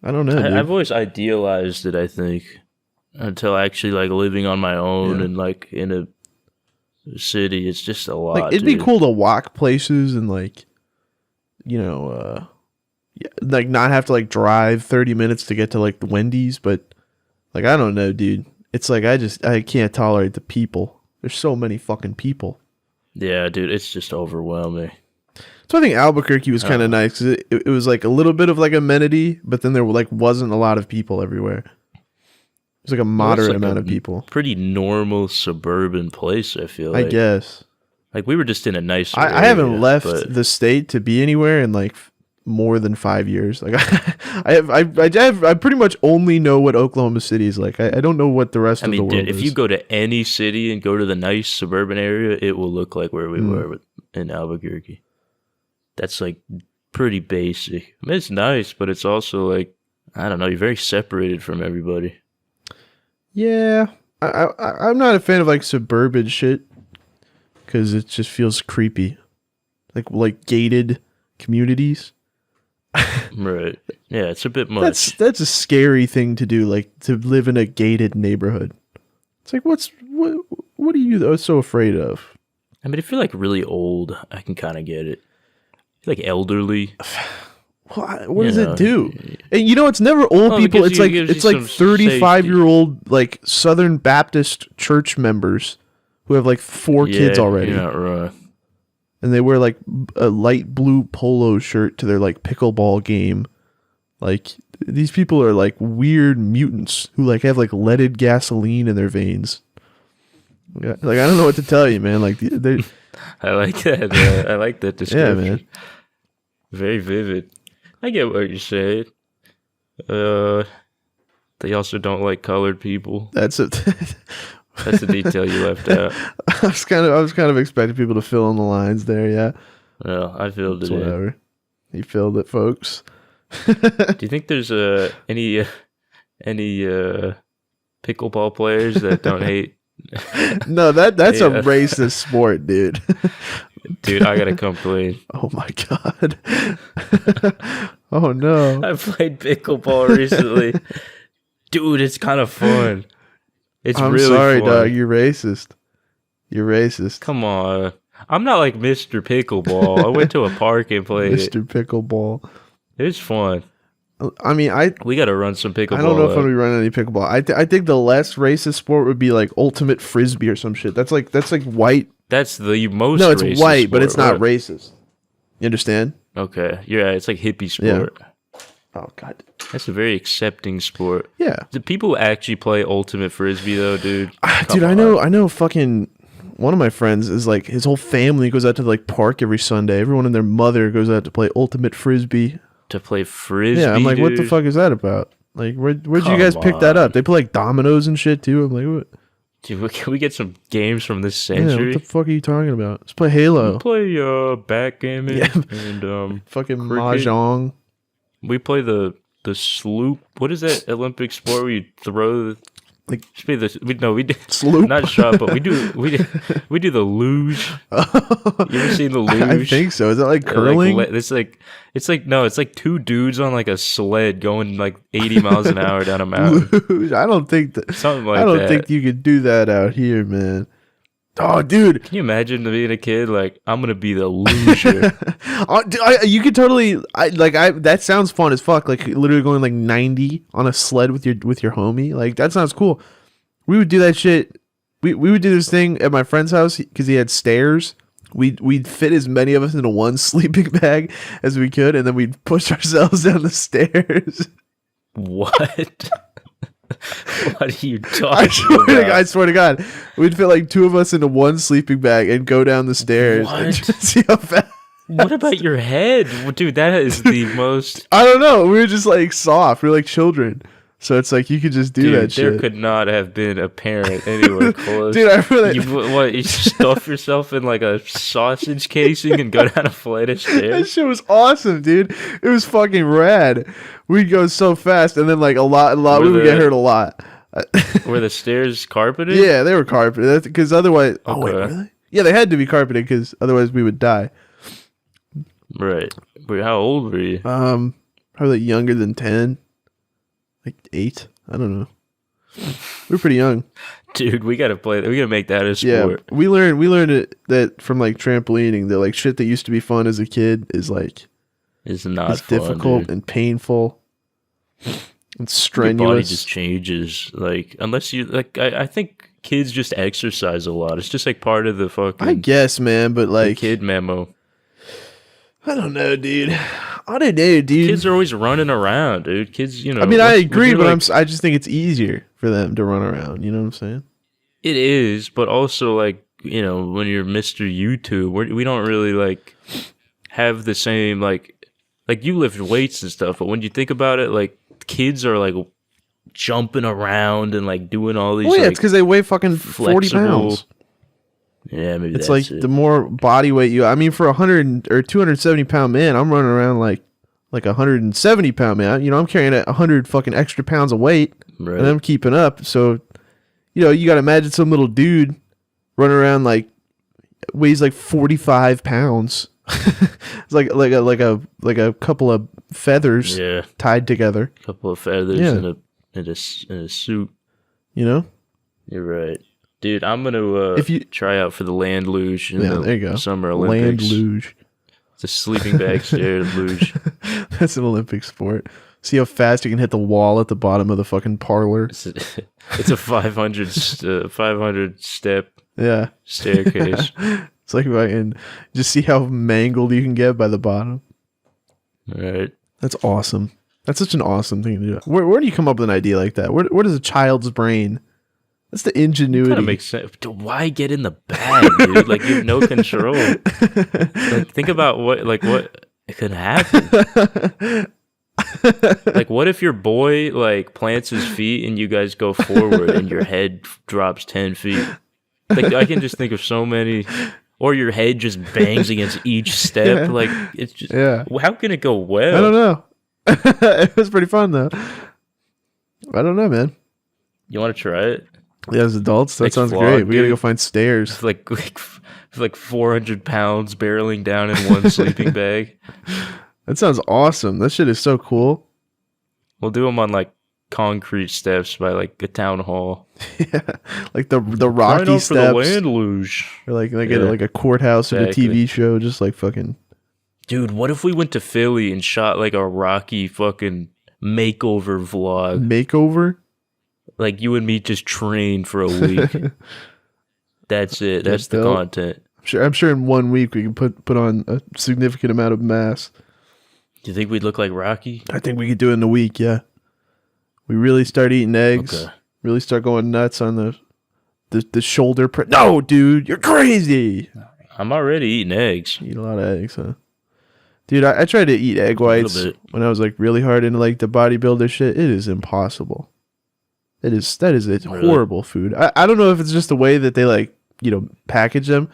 A: I don't know.
B: I've always idealized it, I think, until actually like living on my own and like in a city. It's just a lot.
A: Like, it'd be cool to walk places and like, you know, like not have to like drive 30 minutes to get to like the Wendy's, but like I don't know, dude. It's like I can't tolerate the people. There's so many fucking people.
B: Yeah, dude, it's just overwhelming.
A: So I think Albuquerque was kind of nice because it was like a little bit of like amenity, but then there like wasn't a lot of people everywhere. It was like a moderate amount of people.
B: Pretty normal suburban place, I feel like.
A: I guess.
B: Like we were just in a nice
A: area. I haven't left the state to be anywhere in like more than 5 years. Like I pretty much only know what Oklahoma City is like. I don't know what the rest of the world is.
B: If you go to any city and go to the nice suburban area, it will look like where we were in Albuquerque. That's like pretty basic. I mean, it's nice, but it's also like, I don't know, you're very separated from everybody.
A: Yeah. I'm not a fan of like suburban shit because it just feels creepy. Like gated communities.
B: Right. Yeah, it's a bit much.
A: That's a scary thing to do, like to live in a gated neighborhood. It's like what are you so afraid of?
B: I mean, if you're like really old, I can kind of get it. If you're like elderly.
A: What does it do? And you know, it's never old people. It's like 35-year-old like Southern Baptist church members who have like 4 kids already.
B: Yeah, right.
A: And they wear like a light blue polo shirt to their like pickleball game. Like these people are like weird mutants who like have like leaded gasoline in their veins. Like I don't know what to tell you, man. Like they.
B: I like that. I like that description.
A: Yeah, man.
B: Very vivid. I get what you're saying. They also don't like colored people.
A: That's a
B: detail you left out.
A: I was kind of expecting people to fill in the lines there. Yeah.
B: Well, I filled it.
A: Whatever. You filled it, folks.
B: Do you think there's any pickleball players that don't hate?
A: No, that's a racist sport, dude.
B: Dude, I gotta complain.
A: Oh my god. Oh no.
B: I played pickleball recently. Dude, it's kind of fun.
A: I'm really sorry, fun. Dog. You're racist.
B: Come on. I'm not like Mr. Pickleball. I went to a park and played
A: Mr. Pickleball.
B: It was fun.
A: I mean,
B: we got to run some pickleball.
A: I don't know if I'm gonna be running any pickleball. I think the less racist sport would be like ultimate frisbee or some shit. That's like white.
B: That's the most.
A: No, it's
B: racist
A: white,
B: sport,
A: but it's not
B: right?
A: racist. You understand?
B: Okay, yeah, it's like hippie sport.
A: Yeah. Oh god,
B: that's a very accepting sport.
A: Yeah.
B: Do people actually play ultimate frisbee though, dude?
A: Dude, I know. Fucking one of my friends is like his whole family goes out to like park every Sunday. Everyone and their mother goes out to play ultimate frisbee.
B: To play frisbee.
A: Yeah, I'm like,
B: dude?
A: what the fuck is that about? Like, where'd you guys pick that up? They play like dominoes and shit too. I'm like, what?
B: Dude, can we get some games from this century?
A: Yeah, what the fuck are you talking about? Let's play Halo.
B: We play backgammon and
A: fucking
B: cricket.
A: mahjong.
B: We play the sloop. What is that Olympic sport where you throw
A: like
B: we do
A: sloop,
B: not shot, but we do the luge. You ever seen the luge?
A: I think so. Is that like curling?
B: It's like two dudes on like a sled going like 80 miles an hour down a mountain.
A: Luge? I don't think that.
B: Something like that.
A: I don't think you could do that out here, man. Oh, dude!
B: Can you imagine being a kid like I'm gonna be the loser?
A: You could totally. That sounds fun as fuck. Like literally going like 90 on a sled with your homie. Like that sounds cool. We would do that shit. We would do this thing at my friend's house because he had stairs. We'd fit as many of us into one sleeping bag as we could, and then we'd push ourselves down the stairs.
B: What? What are you talking about?
A: I swear to God, we'd fit like two of us into one sleeping bag and go down the stairs and just see how fast.
B: What about your head? Dude, that is the most...
A: I don't know. We were just like soft. We were like children. So it's like you could just do that shit.
B: There could not have been a parent anywhere close.
A: Dude, I really...
B: You stuff yourself in like a sausage casing and go down a flight of stairs?
A: That shit was awesome, dude. It was fucking rad. We'd go so fast, and then like a lot. We would get hurt a lot.
B: Were the stairs carpeted?
A: Yeah, they were carpeted. Because otherwise...
B: Okay.
A: Oh, wait, really? Yeah, they had to be carpeted because otherwise we would die.
B: Right. But how old were you?
A: Probably like younger than 10. Like 8. I don't know. We're pretty young.
B: Dude, we gotta play. We gotta make that a sport.
A: Yeah, we learned it that from like trampolining that like shit that used to be fun as a kid is like
B: it's not
A: it's
B: fun,
A: difficult
B: dude.
A: And painful. It's strenuous.
B: Your body just changes. Like unless you like, I think kids just exercise a lot. It's just like part of the fucking.
A: I guess, man, but like
B: kid memo.
A: I don't know, dude. I don't know, dude.
B: Kids are always running around, dude. Kids, you know.
A: I mean, I agree, but I just think it's easier for them to run around. You know what I'm saying?
B: It is, but also like when you're Mr. YouTube, we don't really like have the same like you lift weights and stuff. But when you think about it, like kids are like jumping around and like doing all these.
A: Well, yeah, it's because they weigh fucking 40 pounds.
B: Yeah, maybe
A: it's like the more body weight you. I mean, for 100 or 270 pound man, I'm running around like 170 pound man. I'm carrying 100 fucking extra pounds of weight, right. And I'm keeping up. So, you got to imagine some little dude running around like weighs like 45 pounds. It's like a couple of feathers tied together.
B: A couple of feathers in a suit.
A: You're
B: right. Dude, I'm gonna try out for the land luge in the Summer Olympics.
A: Land luge.
B: It's a sleeping bag stair luge.
A: That's an Olympic sport. See how fast you can hit the wall at the bottom of the fucking parlor.
B: It's a 500 step staircase.
A: It's like if I can just see how mangled you can get by the bottom.
B: All right.
A: That's awesome. That's such an awesome thing to do. Where do you come up with an idea like that? Where does a child's brain? That's the ingenuity.
B: Kind of makes sense. Why get in the bag, dude? Like you have no control. Like think about what could happen. Like what if your boy like plants his feet and you guys go forward and your head drops 10 feet? Like I can just think of so many. Or your head just bangs against each step. Yeah. Like it's just. Yeah. How can it go well?
A: I don't know. It was pretty fun though. I don't know, man.
B: You want to try it?
A: Yeah, as adults, that sounds great. We gotta go find stairs.
B: It's like 400 pounds barreling down in one sleeping bag.
A: That sounds awesome. That shit is so cool.
B: We'll do them on like concrete steps by like a town hall.
A: Yeah, like the rocky steps. For the
B: land luge.
A: Or like a courthouse or a TV show, just like fucking.
B: Dude, what if we went to Philly and shot like a Rocky fucking makeover vlog.
A: Makeover?
B: Like you and me just train for a week. That's it. That's the content.
A: I'm sure in 1 week we can put on a significant amount of mass.
B: Do you think we'd look like Rocky?
A: I think we could do it in a week, yeah. We really start eating eggs. Okay. Really start going nuts on the shoulder. No, dude, you're crazy.
B: I'm already eating eggs.
A: You eat a lot of eggs, huh? Dude, I tried to eat egg whites when I was like really hard into like the bodybuilder shit. It is impossible. That is a horrible food. I don't know if it's just the way that they like, package them.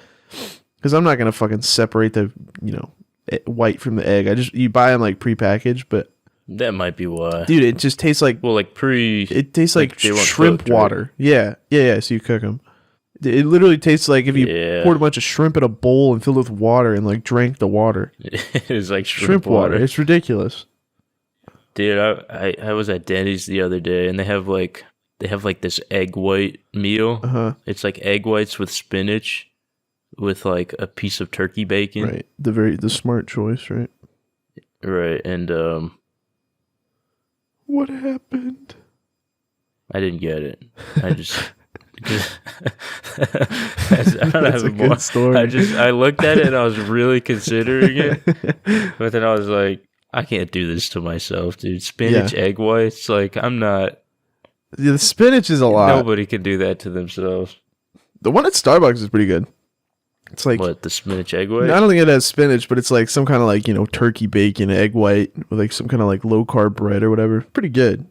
A: Because I'm not going to fucking separate the, white from the egg. You buy them like prepackaged, but.
B: That might be why.
A: Dude, it just tastes like.
B: Well, like
A: It tastes like shrimp cooked, water. Right? Yeah. So you cook them. It literally tastes like if you poured a bunch of shrimp in a bowl and filled it with water and like drank the water.
B: It is like shrimp water.
A: It's ridiculous.
B: Dude, I was at Denny's the other day and they have like this egg white meal.
A: Uh-huh.
B: It's like egg whites with spinach with like a piece of turkey bacon.
A: Right. The smart choice, right?
B: Right. And
A: what happened?
B: I didn't get it. I just I don't have a good story. I looked at it and I was really considering it. But then I was like, I can't do this to myself, dude. Spinach egg whites, like I'm not.
A: Yeah, the spinach is a lot.
B: Nobody can do that to themselves.
A: The one at Starbucks is pretty good. It's like
B: what, the spinach egg white?
A: I don't think it has spinach, but it's like some kind of like, turkey bacon egg white with like some kind of like low carb bread or whatever. Pretty good.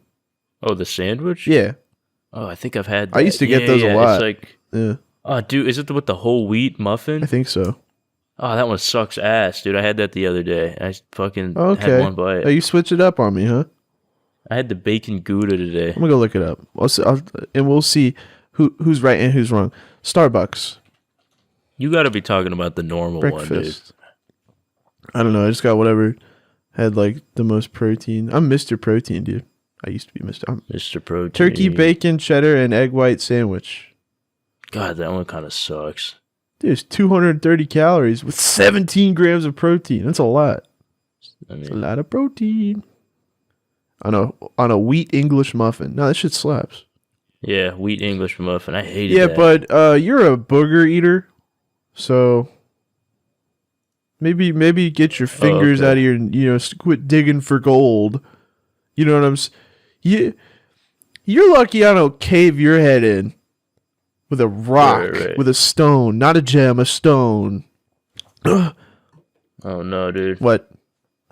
B: Oh, the sandwich?
A: Yeah.
B: Oh, I think I've had that.
A: I used to get those a lot.
B: It's like, oh, dude, is it with the whole wheat muffin?
A: I think so.
B: Oh, that one sucks ass, dude. I had that the other day. I fucking had one bite.
A: Oh, you switch it up on me, huh?
B: I had the bacon Gouda today.
A: I'm gonna go look it up. And we'll see who's right and who's wrong. Starbucks.
B: You got to be talking about the normal
A: breakfast
B: one, dude.
A: I don't know. I just got whatever had like the most protein. I'm Mr. Protein, dude. I used to be
B: Mr. Protein.
A: Turkey, bacon, cheddar, and egg white sandwich.
B: God, that one kind of sucks.
A: Dude, it's 230 calories with 17 grams of protein. That's a lot. That's a lot of protein. On a wheat English muffin. No, that shit slaps.
B: Yeah, wheat English muffin. I hated that.
A: Yeah, but you're a booger eater. So maybe get your fingers out of your, quit digging for gold. You know what I'm saying? You're lucky I don't cave your head in with a rock, with a stone, not a gem, a stone.
B: Oh no, dude.
A: What?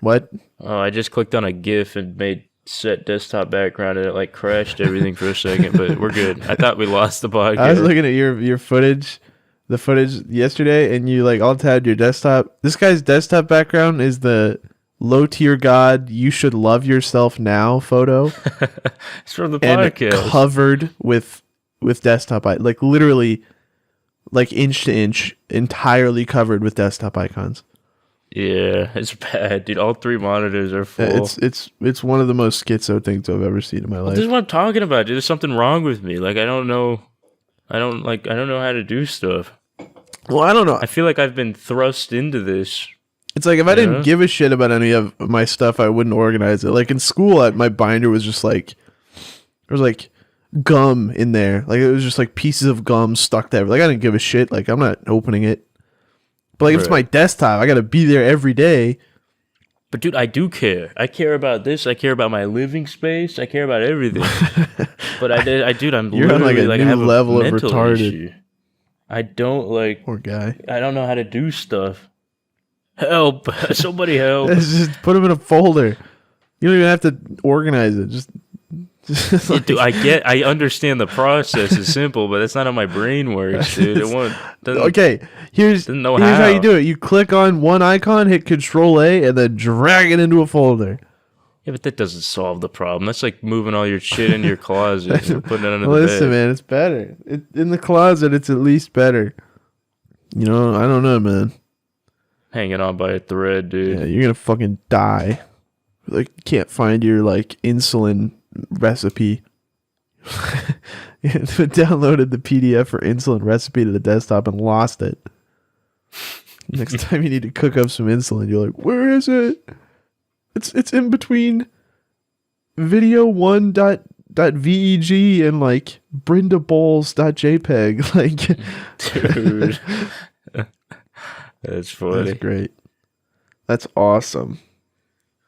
B: Oh, I just clicked on a GIF and made set desktop background and it like crashed everything for a second, but we're good. I thought we lost the podcast.
A: I was looking at your footage. The footage yesterday, and you like alt tabbed your desktop. This guy's desktop background is the low tier god "You should love yourself now" photo.
B: It's from the podcast,
A: and covered with desktop like literally, like inch to inch, entirely covered with desktop icons.
B: Yeah, it's bad, dude. All three monitors are full.
A: It's one of the most schizo things I've ever seen in my life.
B: This is what I'm talking about, dude. There's something wrong with me. Like I don't know how to do stuff.
A: Well, I don't know.
B: I feel like I've been thrust into this.
A: It's like if I didn't give a shit about any of my stuff, I wouldn't organize it. Like in school, my binder was just like, there was like gum in there. Like it was just like pieces of gum stuck there. Like I didn't give a shit. Like I'm not opening it. But like if it's my desktop, I got to be there every day.
B: But dude, I do care. I care about this. I care about my living space. I care about everything. But I'm
A: You're
B: literally
A: on like a
B: I have
A: new level
B: a
A: of retarded.
B: Issue. I don't like.
A: Poor guy.
B: I don't know how to do stuff. Help! Somebody help!
A: Just put them in a folder. You don't even have to organize it. Just
B: like, dude, I understand the process is simple, but that's not how my brain works, dude. It won't.
A: Okay, here's how you do it. You click on one icon, hit Control A, and then drag it into a folder.
B: Yeah, but that doesn't solve the problem. That's like moving all your shit into your closet and putting it under the bed.
A: Listen, man, it's better. In the closet, it's at least better. I don't know, man.
B: Hanging on by a thread, dude.
A: Yeah, you're gonna fucking die. Like, you can't find your, like, insulin recipe. Downloaded the PDF for insulin recipe to the desktop and lost it. Next time you need to cook up some insulin, you're like, where is it? It's in between video1.veg and like brindaballs.jpg. Like,
B: dude, that's funny.
A: That's great. That's awesome.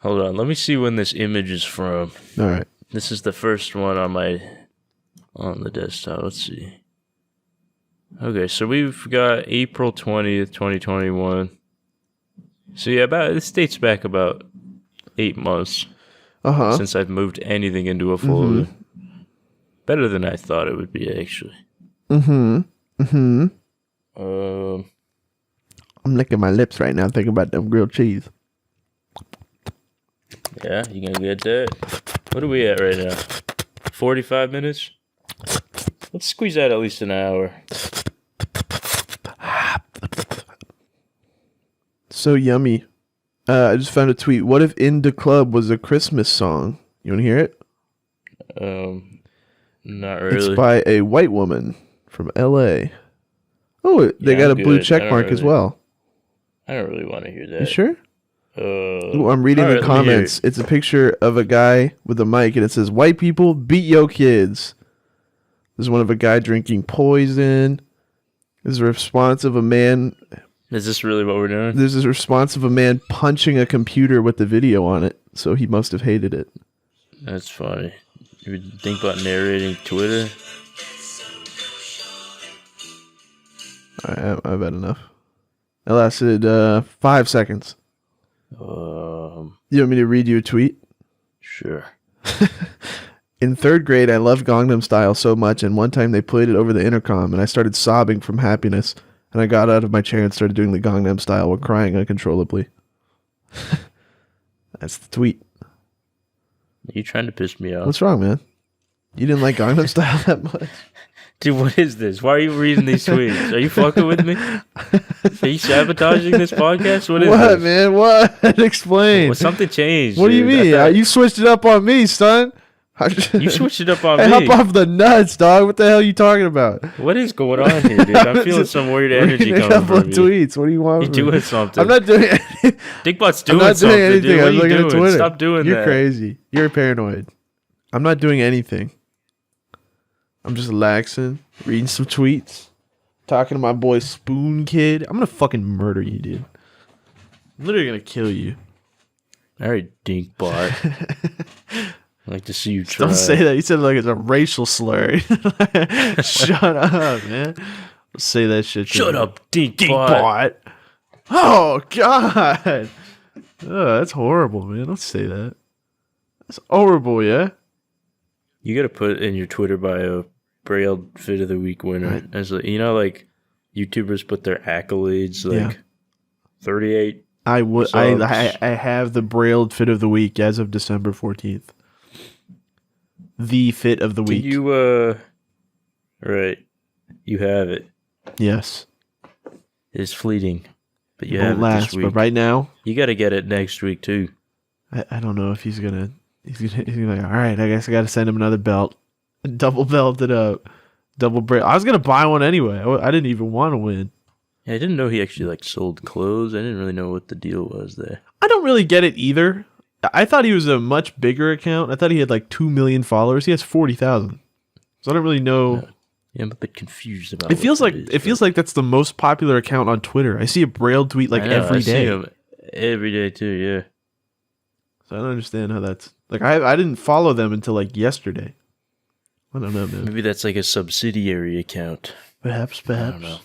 B: Hold on, let me see when this image is from.
A: All right.
B: This is the first one on the desktop. Let's see. Okay, so we've got April 20th, 2021. So yeah, this dates back about 8 months since I've moved anything into a folder. Mm-hmm. Better than I thought it would be, actually.
A: I'm licking my lips right now thinking about them grilled cheese.
B: Yeah, you gonna get that? What are we at right now? 45 minutes? Let's squeeze out at least an hour.
A: So yummy. I just found a tweet. What if In the Club was a Christmas song? You want to hear it?
B: Not really.
A: It's by a white woman from L.A. Oh, they got a blue check mark as well.
B: I don't really want to hear that.
A: You sure? Ooh, I'm reading the comments. It's a picture of a guy with a mic, and it says, "White people, beat yo kids." This is one of a guy drinking poison. This is a response of a man.
B: Is this really what we're doing?
A: This is a response of a man punching a computer with the video on it, so he must have hated it.
B: That's funny. You would think about narrating Twitter?
A: Alright, I've had enough. It lasted 5 seconds. You want me to read you a tweet?
B: Sure.
A: In 3rd grade, I loved Gangnam Style so much, and one time they played it over the intercom, and I started sobbing from happiness, and I got out of my chair and started doing the Gangnam Style while crying uncontrollably. That's the tweet.
B: Are you trying to piss me off?
A: What's wrong, man? You didn't like Gangnam Style that much?
B: Dude, what is this? Why are you reading these tweets? Are you fucking with me? Are you sabotaging this podcast? What is this?
A: What, man? What? Explain.
B: Well, something changed.
A: What do you mean? You switched it up on me, son.
B: You switched it up on me.
A: Up off the nuts, dog. What the hell are you talking about?
B: What is going on here, dude? I'm feeling some weird energy coming from you.
A: Tweets. What do you want?
B: You're doing something.
A: I'm not doing anything.
B: Dickbutt's doing something, anything. Dude. What are you doing? Stop doing that.
A: You're crazy. You're paranoid. I'm not doing anything. I'm just relaxing, reading some tweets, talking to my boy Spoon Kid. I'm gonna fucking murder you, dude. I'm literally gonna kill you.
B: All right, dinkbot. I'd like to see you try.
A: Don't say that. You said it like it's a racial slur. Shut up, man. Don't say that shit.
B: Shut up, dinkbot.
A: Oh, God. Oh, that's horrible, man. Don't say that. That's horrible, yeah?
B: You got to put in your Twitter bio, brailled fit of the week winner. Right. As you know, like YouTubers put their accolades, like 38.
A: I have the brailled fit of the week as of December 14th. The fit of the week.
B: Right. You have it.
A: Yes.
B: It's fleeting. But you
A: won't
B: have it this week.
A: But right now,
B: you got to get it next week too.
A: I don't know if he's gonna like, all right, I guess I gotta send him another belt. Double belted up. Double braid. I was gonna buy one anyway. I didn't even want to win.
B: Yeah, I didn't know he actually like sold clothes. I didn't really know what the deal was there.
A: I don't really get it either. I thought he was a much bigger account. I thought he had like 2 million followers. He has 40,000. So I don't really know.
B: Yeah, I'm a bit confused about
A: it. Feels like that's the most popular account on Twitter. I see a brailled tweet like every day.
B: See him every day too, yeah.
A: So I don't understand how that's like I didn't follow them until like yesterday. I don't know, man.
B: Maybe that's like a subsidiary account.
A: Perhaps. I don't know.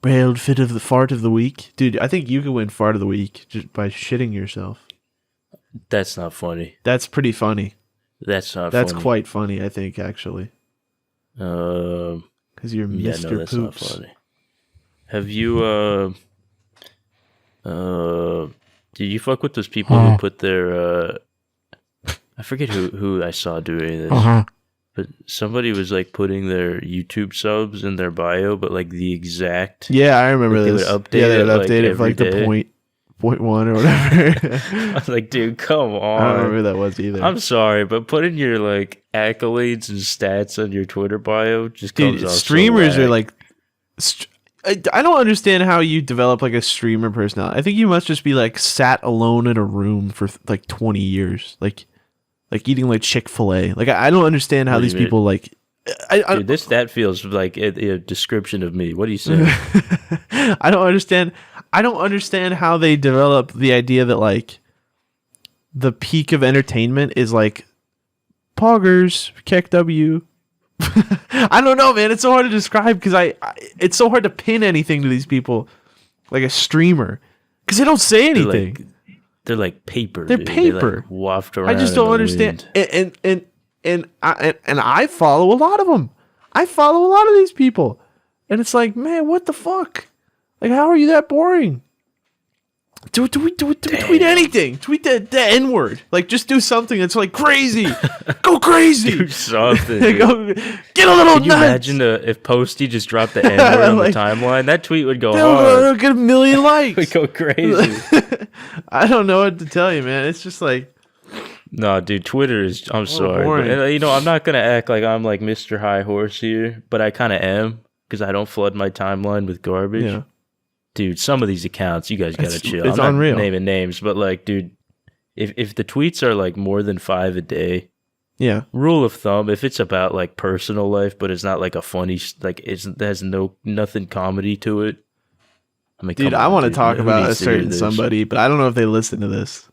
A: Brailled fit of the fart of the week. Dude, I think you could win fart of the week just by shitting yourself.
B: That's not funny.
A: That's pretty funny.
B: That's not
A: That's
B: funny.
A: quite funny, I think, actually. Because you're Mr.
B: No, that's
A: Poops.
B: not funny. Have you, did you fuck with those people who put their, I forget who I saw doing this, but somebody was like putting their YouTube subs in their bio, but like the exact.
A: Yeah, I remember this.
B: They would update
A: they would update it for
B: every
A: like
B: day.
A: the point one or whatever.
B: I was like, dude, come on.
A: I don't remember who that was either.
B: I'm sorry, but putting your like accolades and stats on your Twitter bio just comes off
A: streamers
B: so
A: are like. I don't understand how you develop like a streamer personality. I think you must just be like sat alone in a room for like 20 years. Like like eating like Chick-fil-A. Like I don't understand how these people like.
B: Dude, that feels like a description of me. What are you saying?
A: I don't understand. I don't understand how they develop the idea that like the peak of entertainment is like poggers, KEKW. I don't know, man. It's so hard to describe because it's so hard to pin anything to these people, like a streamer, because they don't say anything.
B: They're like paper.
A: They're
B: dude.
A: paper.
B: They like waft around.
A: I just don't understand. And I follow a lot of them. I follow a lot of these people, and it's like, man, what the fuck? Like, how are you that boring? Tweet anything. Tweet the N word. Like, just do something that's like crazy. Go crazy.
B: Do something.
A: Go, get a little
B: Can you
A: nuts.
B: imagine if Posty just dropped the N word on
A: like,
B: the timeline? That tweet would go hard.
A: They'll get 1 million likes.
B: Would go crazy.
A: I don't know what to tell you, man. It's just like.
B: No, dude, Twitter is. I'm sorry. But, you know, I'm not going to act like I'm like Mr. High Horse here, but I kind of am because I don't flood my timeline with garbage. Yeah. Dude, some of these accounts, you guys got to chill.
A: It's
B: I'm
A: unreal.
B: Not naming names, but like, dude, if the tweets are like more than 5 a day,
A: yeah.
B: Rule of thumb, if it's about like personal life, but it's not like a funny, like it has nothing comedy to it. I mean,
A: dude, I want to talk about a certain somebody, but I don't know if they listen to this.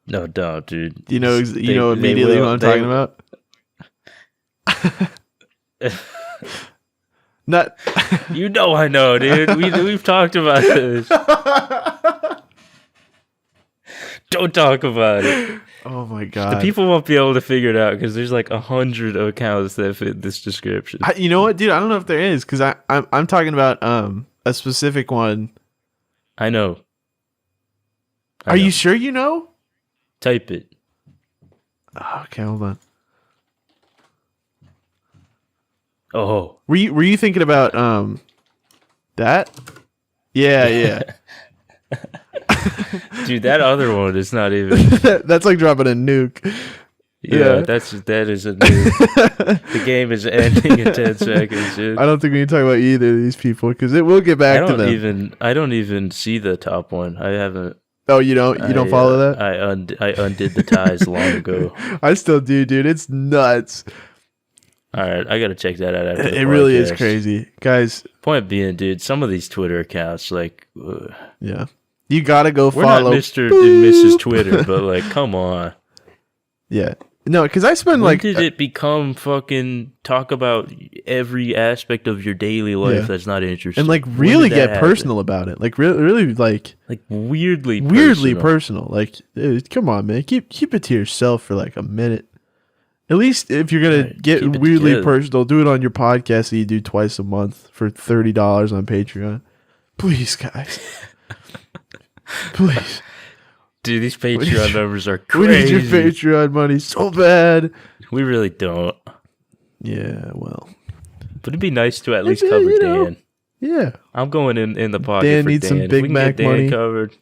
B: No, don't, dude.
A: You know immediately what I'm talking about? Not.
B: You know I know, dude. We've talked about this. Don't talk about it.
A: Oh my god.
B: The people won't be able to figure it out because there's like 100 accounts that fit this description.
A: You know what, dude? I don't know if there is because I'm talking about a specific one.
B: I know.
A: Are you sure you know?
B: Type it.
A: Okay, hold on.
B: Oh,
A: were you thinking about that? Yeah.
B: Dude, that other one is not even.
A: That's like dropping a nuke.
B: Yeah, that is a nuke. The game is ending in 10 seconds, dude.
A: I don't think we can talk about either of these people because it will get back to them.
B: I don't even see the top one. I haven't.
A: Oh, you don't follow that?
B: I undid the ties long ago.
A: I still do, dude. It's nuts.
B: All right, I gotta check that out after the podcast.
A: It really is crazy, guys.
B: Point being, dude, some of these Twitter accounts, like,
A: yeah, you gotta go
B: we're
A: follow.
B: We're not Mr. and Mrs. Twitter, but like, come on.
A: Yeah, no, because I spend
B: when did it become fucking talk about every aspect of your daily life that's not interesting,
A: and like really get personal about it, like really like
B: weirdly
A: personal. Like, dude, come on, man, keep it to yourself for like a minute. At least if you're gonna get weirdly personal, do it on your podcast that you do twice a month for $30 on Patreon. Please, guys. Please.
B: Dude, these Patreon numbers are crazy.
A: We need your Patreon money so bad.
B: We really don't.
A: Yeah, well.
B: But it'd be nice to at least cover Dan.
A: Yeah.
B: I'm going in the pocket
A: Dan
B: for
A: needs
B: Dan.
A: some Big Mac money.
B: Covered.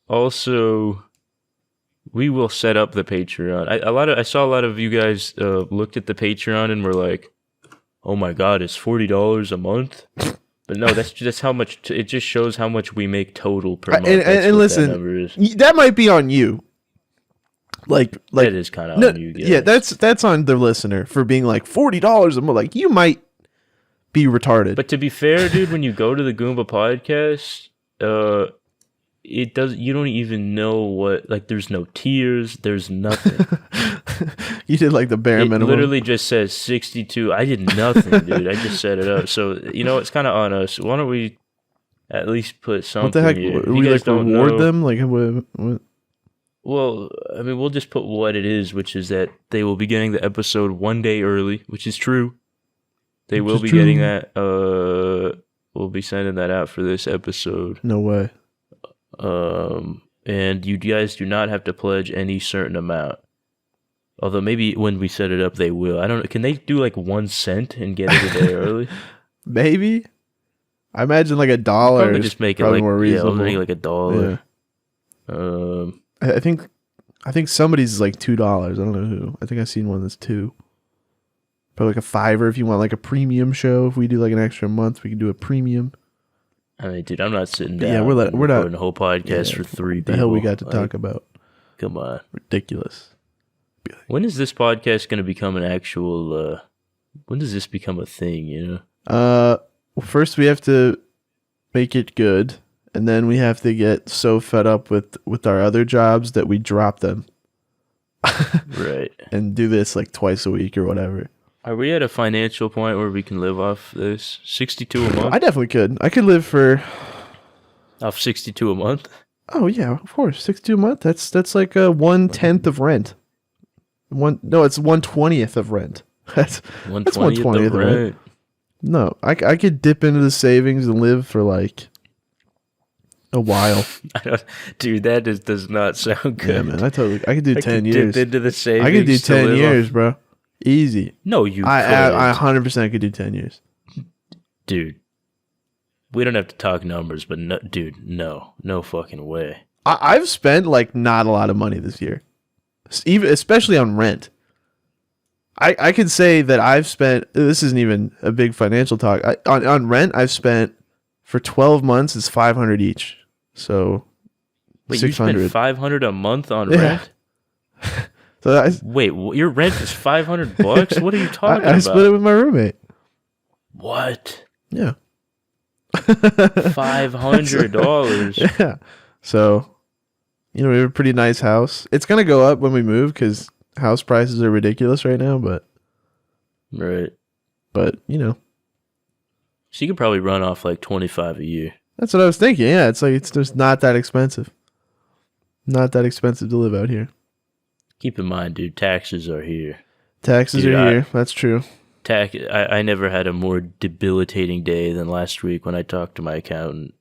B: Also, we will set up the Patreon. I saw a lot of you guys looked at the Patreon and were like, "Oh my god, it's $40 a month." But no, that's how much. It just shows how much we make total per month.
A: And listen, that might be on you. Like
B: it is kind of on you guys.
A: Yeah, that's on the listener for being like $40 a month. Like, you might be retarded.
B: But to be fair, dude, when you go to the Goomba podcast, it does. You don't even know what. Like, there's no tiers. There's nothing.
A: You did like the bare minimum.
B: It literally just says 62. I did nothing, dude. I just set it up. So it's kind of on us. Why don't we at least put something?
A: What the heck?
B: Here?
A: We like reward them? Like what?
B: Well, I mean, we'll just put what it is, which is that they will be getting the episode 1 day early, which is true. They will be getting that. We'll be sending that out for this episode.
A: No way.
B: And you guys do not have to pledge any certain amount. Although maybe when we set it up, they will. I don't know. Can they do like 1 cent and get it a day early?
A: Maybe. I imagine like $1
B: probably
A: is
B: just make
A: probably
B: it like,
A: more reasonable.
B: Yeah, make like $1.
A: Yeah. I think somebody's is like $2. I don't know who. I think I've seen one that's $2. Probably like a $5 if you want like a premium show. If we do like an extra month, we can do a premium.
B: I mean, dude, I'm not sitting down.
A: Yeah, we're not
B: a whole podcast for 3 people.
A: The hell we got to talk about?
B: Come on,
A: ridiculous.
B: When is this podcast going to become an actual? When does this become a thing? You know.
A: First we have to make it good, and then we have to get so fed up with our other jobs that we drop them.
B: Right.
A: And do this like twice a week or whatever.
B: Are we at a financial point where we can live off this? 62 a month?
A: I definitely could. I could live for
B: off 62 a month?
A: Oh yeah, of course. 62 a month. That's like a 1/10 of rent. It's 1/20th of rent. That's 1/20th of rent. No, I could dip into the savings and live for like a while.
B: Dude, that does not sound good.
A: Yeah, man. I could do 10 years.
B: Dip into the savings.
A: I could do 10 years, bro. Easy.
B: No, you
A: I 100% could do 10 years.
B: Dude, we don't have to talk numbers, but no, dude, no fucking way.
A: I've spent like not a lot of money this year, especially on rent. I could say that I've spent. This isn't even a big financial talk. On rent, I've spent for 12 months. It's $500 each. So,
B: wait, you spent $500 a month on rent?
A: So
B: wait, your rent is $500? What are you talking about?
A: I split it with my roommate.
B: What?
A: Yeah.
B: $500.
A: Yeah. So, we have a pretty nice house. It's gonna go up when we move because house prices are ridiculous right now. But
B: right.
A: But
B: so you could probably run off like $25 a year.
A: That's what I was thinking. Yeah, it's like it's just not that expensive. Not that expensive to live out here.
B: Keep in mind, dude, taxes are here.
A: Taxes are here. That's true.
B: I never had a more debilitating day than last week when I talked to my accountant.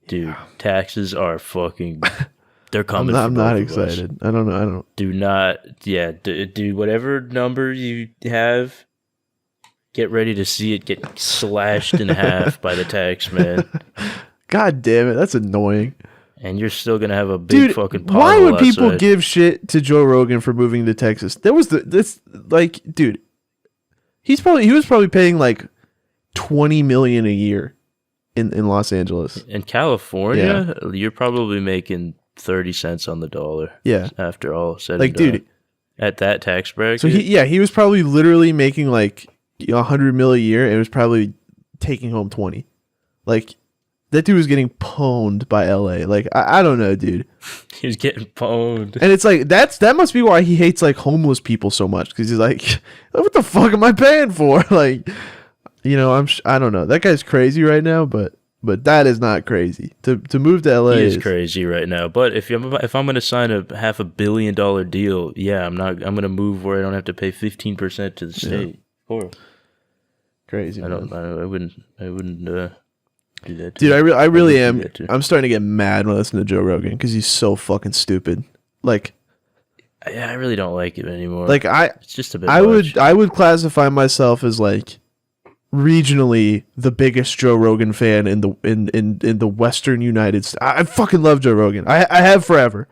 B: Dude, taxes are fucking... They're coming.
A: I'm not excited. I don't know.
B: Do not... Yeah, dude, whatever number you have, get ready to see it get slashed in half by the tax man.
A: God damn it. That's annoying.
B: And you're still gonna have a big fucking pothole.
A: Why would people give shit to Joe Rogan for moving to Texas? Dude, he was probably paying like $20 million a year in Los Angeles.
B: In California, you're probably making 30 cents on the dollar.
A: Yeah,
B: after all said and done. Dude, at that tax bracket.
A: So he was probably literally making like $100 million a year and was probably taking home 20. Like. That dude was getting pwned by LA. Like, I don't know, dude.
B: He was getting pwned.
A: And it's like, that must be why he hates, like, homeless people so much. Because he's like, what the fuck am I paying for? Like, I don't know. That guy's crazy right now, but that is not crazy. To move to LA
B: he is crazy right now. But if I'm going to sign a $500 million deal, yeah, I'm going to move where I don't have to pay 15% to the state. Or
A: crazy,
B: I wouldn't do that too.
A: Dude, I really am. I'm starting to get mad when I listen to Joe Rogan because he's so fucking stupid. Like,
B: I really don't like it anymore.
A: Like
B: it's just a bit. I
A: would classify myself as like regionally the biggest Joe Rogan fan in the Western United States. I fucking love Joe Rogan. I have forever.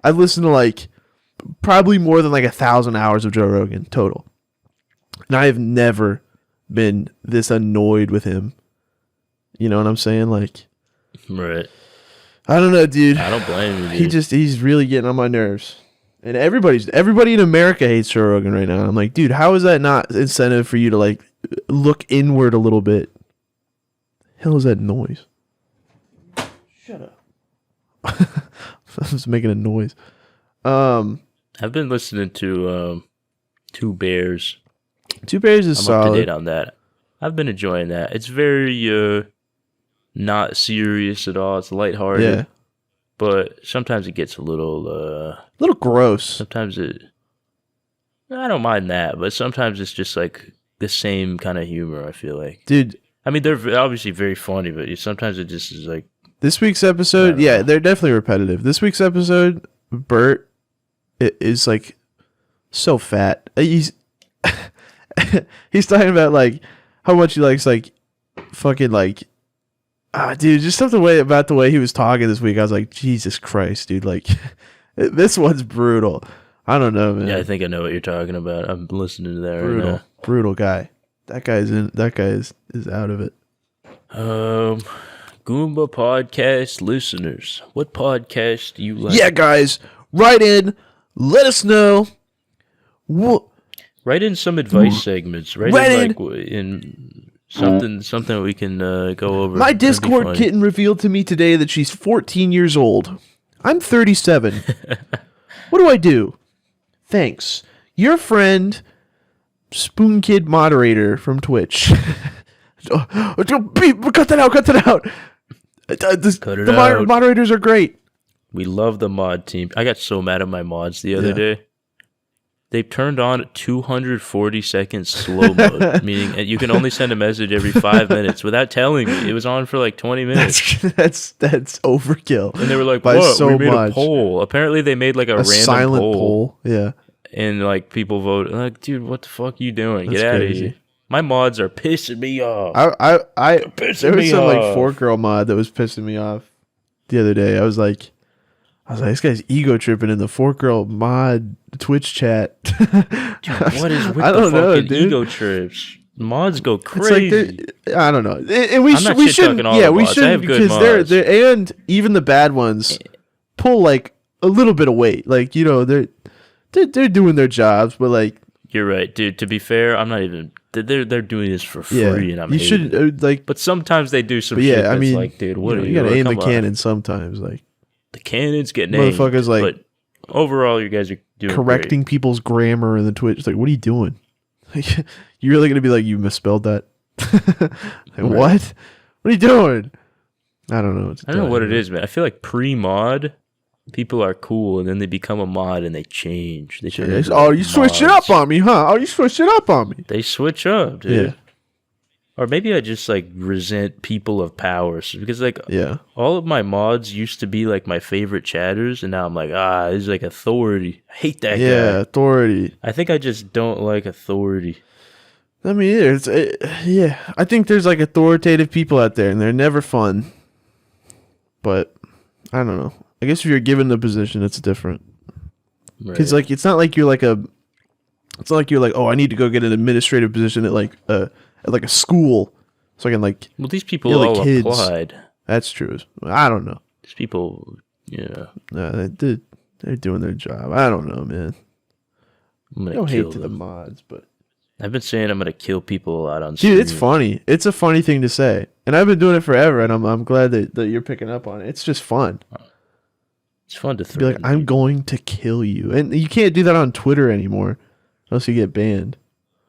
A: I've listened to like probably more than like 1,000 hours of Joe Rogan total, and I have never been this annoyed with him. You know what I'm saying? Like,
B: right.
A: I don't know, dude.
B: I don't blame you, dude.
A: He's really getting on my nerves. And everybody in America hates Joe Rogan right now. I'm like, dude, how is that not incentive for you to like look inward a little bit? Hell is that noise? Shut up. I was making a noise.
B: I've been listening to Two Bears.
A: Two Bears is solid.
B: I'm up to date on that. I've been enjoying that. It's very not serious at all. It's lighthearted. Yeah. But sometimes it gets a little
A: gross.
B: Sometimes I don't mind that, but sometimes it's just like the same kind of humor, I feel like.
A: Dude.
B: I mean, they're obviously very funny, but sometimes it just is like...
A: This week's episode, they're definitely repetitive. This week's episode, Bert is like so fat. He's talking about like how much he likes like fucking like dude, just something about the way he was talking this week. I was like, Jesus Christ, dude, like this one's brutal. I don't know, man.
B: Yeah, I think I know what you're talking about. I'm listening to that
A: brutal,
B: right now.
A: Brutal guy. That guy is out of it.
B: Goomba podcast listeners, what podcast do you like?
A: Yeah, guys, write in, let us know What?
B: Write in some advice segments. Write in something we can go over.
A: My Discord kitten revealed to me today that she's 14 years old. I'm 37. What do I do? Thanks. Your friend, Spoon Kid Moderator from Twitch. Cut that out. Cut it out. The moderators are great.
B: We love the mod team. I got so mad at my mods the other day. They turned on 240-second slow mode, meaning you can only send a message every 5 minutes without telling me. It was on for like 20 minutes.
A: That's overkill.
B: And they were like,
A: by
B: "What?
A: So
B: we made
A: much.
B: A poll." Apparently, they made like a random
A: silent poll. Yeah,
B: and like people voted. Like, dude, what the fuck are you doing? Get out of here! My mods are pissing me off.
A: There was some like 4-girl mod that was pissing me off the other day. I was like, this guy's ego tripping in the 4-girl mod Twitch chat.
B: Dude, what is with the fucking ego trips? Mods go crazy.
A: Like I don't know, and we shouldn't. Yeah, we shouldn't because they're and even the bad ones pull like a little bit of weight. Like they're doing their jobs, but like
B: you're right, dude. To be fair, I'm not even. They're doing this for free, and I'm.
A: You shouldn't like.
B: But sometimes they do some. shit that's like, dude, what are you?
A: You gotta aim the cannon sometimes, like.
B: The cannons get named.
A: Motherfuckers like.
B: But overall, you guys are doing
A: correcting
B: great.
A: People's grammar in the Twitch. It's like, what are you doing? You really gonna be like, you misspelled that? What? What are you doing? I don't know.
B: I don't know what it is, man. I feel like pre-mod, people are cool, and then they become a mod and they change. They turn
A: you switched it up on me, huh? Oh, you switched it up on me.
B: They switch up, dude.
A: Yeah.
B: Or maybe I just like resent people of power because like all of my mods used to be like my favorite chatters, and now I'm like, this is like authority. I hate that guy.
A: Yeah, authority.
B: I think I just don't like authority.
A: I mean, I think there's like authoritative people out there, and they're never fun. But I don't know. I guess if you're given the position, it's different. Because like it's not like you're like oh, I need to go get an administrative position at like a school, so I can like.
B: Well, these people all
A: kids.
B: applied.
A: That's true. I don't know.
B: These people,
A: they're doing their job. I don't know, man. No hate to the mods, but
B: I've been saying I'm gonna kill people a lot on stream.
A: Dude, it's funny. It's a funny thing to say, and I've been doing it forever, and I'm glad that you're picking up on it. It's just fun.
B: It's fun to
A: be like, I'm going to kill you, and you can't do that on Twitter anymore, unless you get banned.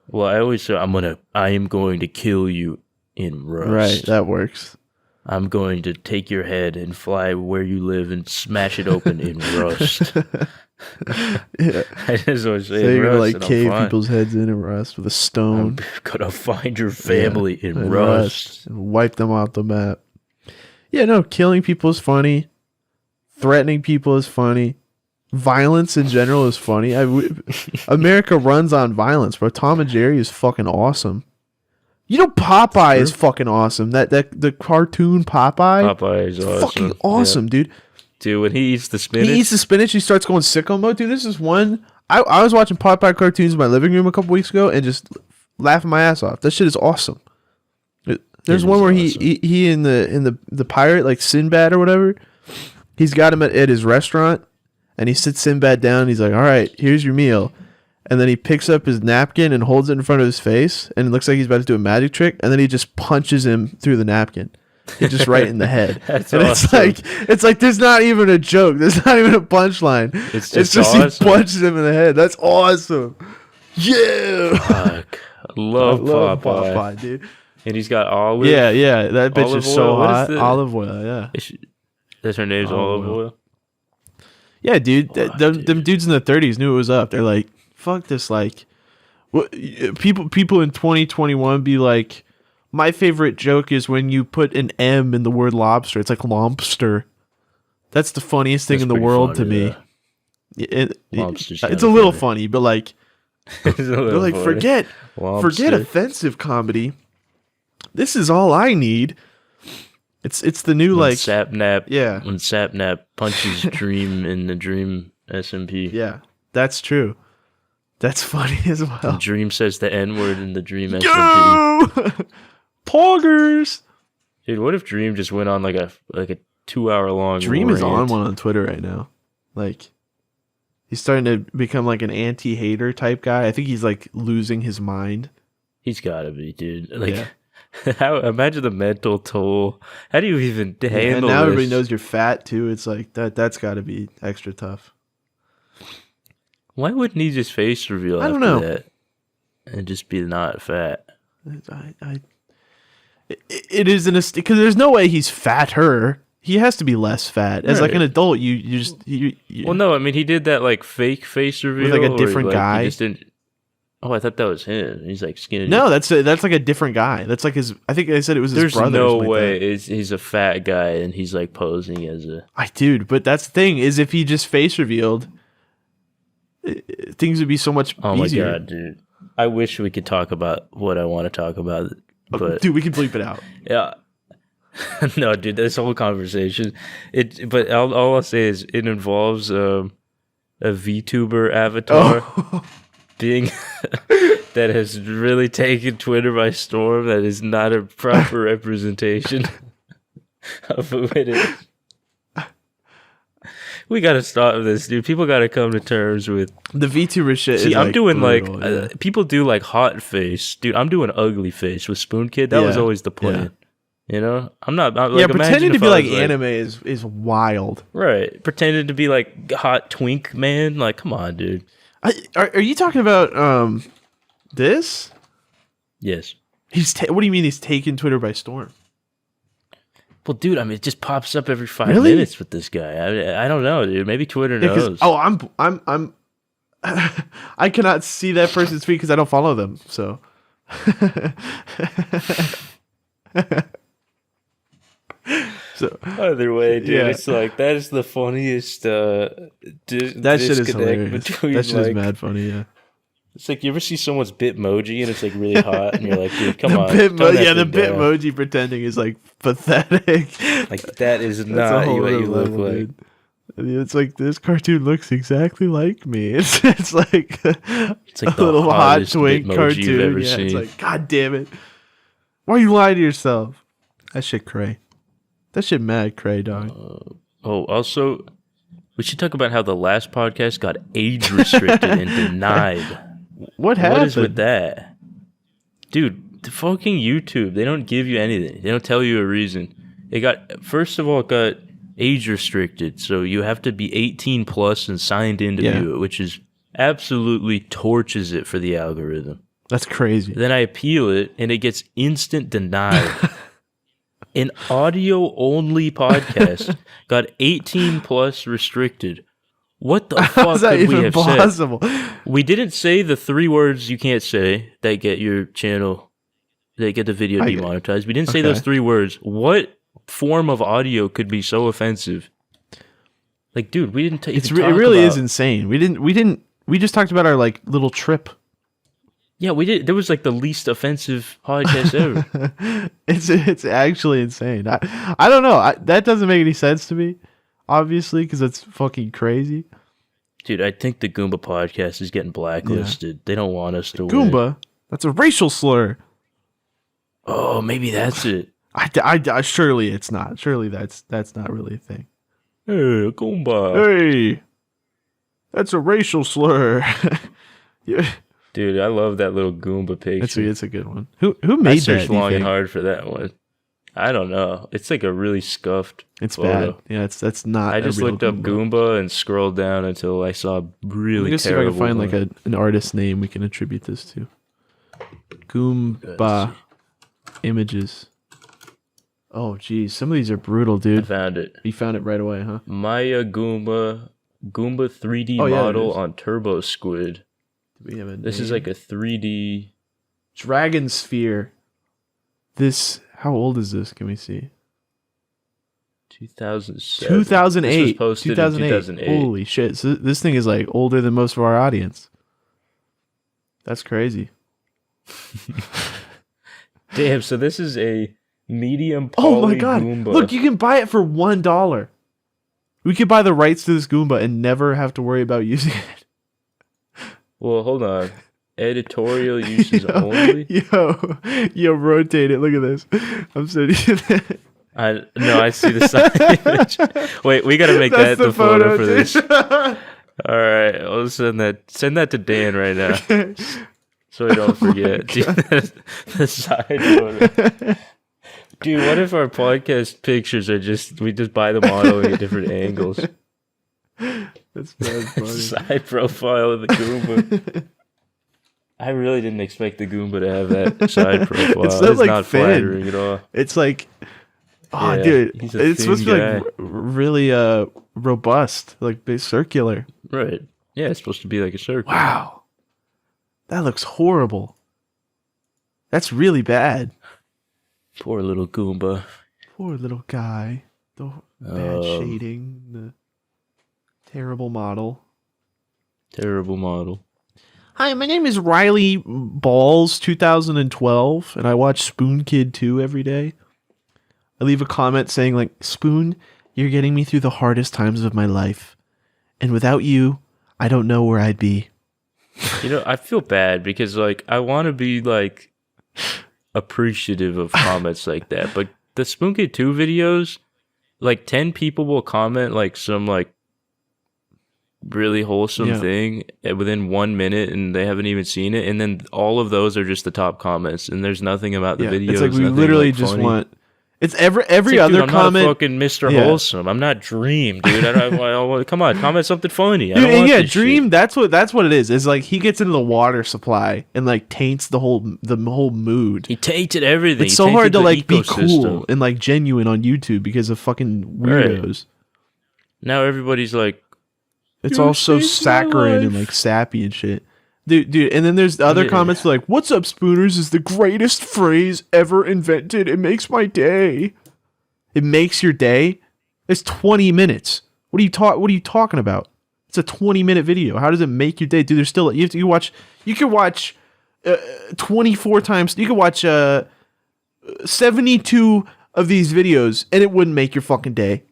B: Well, I always say I am going to kill you in Rust.
A: Right, that works.
B: I'm going to take your head and fly where you live and smash it open in Rust. I just always say
A: you're gonna like cave people's heads in Rust with a stone.
B: I'm gonna find your family in Rust
A: and wipe them off the map. Yeah, no, killing people is funny. Threatening people is funny. Violence in general is funny. America runs on violence, bro. Tom and Jerry is fucking awesome. You know Popeye is fucking awesome. The cartoon Popeye.
B: Popeye is awesome.
A: Fucking awesome, dude.
B: Dude, when he eats the spinach.
A: He starts going sicko mode. Dude, this is one. I was watching Popeye cartoons in my living room a couple weeks ago and just laughing my ass off. That shit is awesome. There's one where he in the pirate, like Sinbad or whatever. He's got him at his restaurant. And he sits Sinbad down. And he's like, all right, here's your meal. And then he picks up his napkin and holds it in front of his face. And it looks like he's about to do a magic trick. And then he just punches him through the napkin. Just right in the head.
B: That's
A: and
B: awesome.
A: It's like there's not even a joke. There's not even a punchline. It's just awesome. He punches him in the head. That's awesome. Yeah.
B: Fuck. I love
A: Popeye, dude.
B: And he's got olive.
A: Yeah. That bitch is so hot. Olive oil, yeah.
B: That's her name's olive oil.
A: Yeah, dude. Them dudes in the 30s knew it was up. They're like, fuck this. Like, people in 2021 be like, my favorite joke is when you put an M in the word lobster. It's like lobster. That's the funniest thing in the world to me. It's a little funny, but like, they're like, forget offensive comedy. This is all I need. It's the new
B: when
A: like
B: Sapnap.
A: Yeah,
B: when Sapnap punches Dream in the Dream SMP.
A: Yeah, that's true. That's funny as well.
B: And Dream says the N word in the Dream SMP.
A: Go! Poggers.
B: Dude, what if Dream just went on like a 2-hour long
A: Dream
B: rant?
A: Is on one on Twitter right now. Like, He's starting to become like an anti-hater type guy. I think he's like losing his mind.
B: He's gotta be, dude. Like, imagine the mental toll. How do you even handle this?
A: And now everybody knows you're fat too. It's like that's got to be extra tough.
B: Why wouldn't he just face reveal
A: I don't
B: after
A: know.
B: that and just be not fat?
A: It is because there's no way he's fatter. He has to be less fat. As like an adult, you
B: well, no, I mean he did that like fake face reveal
A: with like a different guy.
B: He just didn't. Oh, I thought that was him. He's like skinny.
A: No, that's like a different guy. That's like his. I think I said it was his brother.
B: There's no way he's a fat guy and he's like posing as a.
A: Dude, but that's the thing is if he just face revealed, things would be so much easier. Oh my god,
B: dude! I wish we could talk about what I want to talk about, but
A: dude, we can bleep it out.
B: Yeah. No, dude, this whole conversation. But all I'll say is it involves a VTuber avatar being that has really taken Twitter by storm. That is not a proper representation of who it is. We gotta stop this, dude. People gotta come to terms with
A: the VTuber shit.
B: See, I'm doing brutal, people do like hot face, dude. I'm doing ugly face with Spoon Kid. That was always the plan. Yeah. You know, I'm like,
A: pretending to be like anime is wild.
B: Right, pretending to be like hot twink man. Like, come on, dude.
A: Are you talking about this?
B: Yes.
A: What do you mean he's taking Twitter by storm?
B: Well, dude, I mean, it just pops up every 5 minutes with this guy. I don't know, dude. Maybe Twitter knows.
A: I'm I cannot see that person's tweet because I don't follow them. So. So
B: either way, dude, it's like that is the funniest.
A: That shit is hilarious. That shit is mad funny. Yeah,
B: it's like you ever see someone's Bitmoji and it's like really hot, and you're like, dude, come on.
A: The Bitmoji pretending is like pathetic.
B: Like that is not what you look like.
A: Dude. It's like this cartoon looks exactly like me. It's like a little hot twink cartoon. You've ever seen. It's like, God damn it! Why are you lying to yourself? That shit cray. That shit mad cray, dog.
B: Also, we should talk about how the last podcast got age restricted and denied.
A: What happened?
B: What is with that? Dude, the fucking YouTube, they don't give you anything. They don't tell you a reason. First of all, it got age restricted, so you have to be 18 plus and signed in to view it, which is absolutely torches it for the algorithm.
A: That's crazy.
B: Then I appeal it, and it gets instant denied. An audio-only podcast got 18 plus restricted. What the fuck could we have possible? Said? We didn't say the 3 words you can't say that get your channel, that get the video demonetized. We didn't say those 3 words. What form of audio could be so offensive? Like, dude, we didn't take.
A: It really is insane. We just talked about our like little trip.
B: Yeah, we did. There was like the least offensive podcast ever.
A: It's actually insane. I don't know. That doesn't make any sense to me, obviously, because it's fucking crazy.
B: Dude, I think the Goomba podcast is getting blacklisted. They don't want us to win.
A: Goomba? That's a racial slur.
B: Oh, maybe that's it.
A: I surely it's not. Surely that's not really a thing.
B: Hey, Goomba.
A: Hey, that's a racial slur. Yeah.
B: Dude, I love that little Goomba picture.
A: It's a good one. Who made that? I searched
B: long and hard for that one. I don't know. It's like a really scuffed.
A: It's
B: photo.
A: Bad. Yeah, that's not.
B: I just looked up Goomba and scrolled down until I saw really.
A: Let's see if I can find like an artist name we can attribute this to. Goomba images. Oh, geez, some of these are brutal, dude.
B: I found it.
A: You found it right away, huh?
B: Maya Goomba 3D model on Turbo Squid. This is like a 3D
A: Dragon Sphere. How old is this? Can we see?
B: 2007.
A: 2008.
B: This was posted 2008.
A: Holy shit. So this thing is like older than most of our audience. That's crazy.
B: Damn, so this is a medium poly
A: Oh my god.
B: Goomba.
A: Look, you can buy it for $1. We could buy the rights to this Goomba and never have to worry about using it.
B: Well, hold on. Editorial uses only?
A: Yo, rotate it. Look at this. I'm sending you that.
B: I see the side image. Wait, we gotta make that the photo for this. All right, I'll send that to Dan right now, so I don't forget. Dude, the side photo. Dude, what if our podcast pictures are we just buy the model at different angles?
A: That's funny.
B: Side profile of the Goomba. I really didn't expect the Goomba to have that side profile. It's not flattering at all.
A: It's like, oh, yeah, dude, it's supposed to be like really robust, like big circular.
B: Right. Yeah, it's supposed to be like a circle.
A: Wow. That looks horrible. That's really bad.
B: Poor little Goomba.
A: Poor little guy. The bad shading. The terrible model.
B: Terrible model.
A: Hi, my name is Riley Balls 2012, and I watch Spoon Kid 2 every day. I leave a comment saying, like, Spoon, you're getting me through the hardest times of my life. And without you, I don't know where I'd be.
B: You know, I feel bad because, like, I want to be, like, appreciative of comments like that. But the Spoon Kid 2 videos, like, 10 people will comment, like, some, like, really wholesome thing within 1 minute, and they haven't even seen it, and then all of those are just the top comments, and there's nothing about the video.
A: It's like we literally like just want. It's every other
B: dude,
A: comment.
B: I'm not fucking Mr. Wholesome. I'm not Dream, dude. Come on, comment something funny.
A: Dude, Dream. Shit. That's what it is. It's like he gets into the water supply and like taints the whole mood.
B: He tainted everything.
A: It's so hard to like be cool and like genuine on YouTube because of fucking weirdos.
B: Right. Now everybody's like.
A: It's all so saccharine and like sappy and shit. Dude, and then there's the other comments like, "What's up, Spooners is the greatest phrase ever invented. It makes my day." It makes your day? It's 20 minutes. What are you talking about? It's a 20-minute video. How does it make your day? Dude, there's still you can watch 24 times. You can watch 72 of these videos and it wouldn't make your fucking day.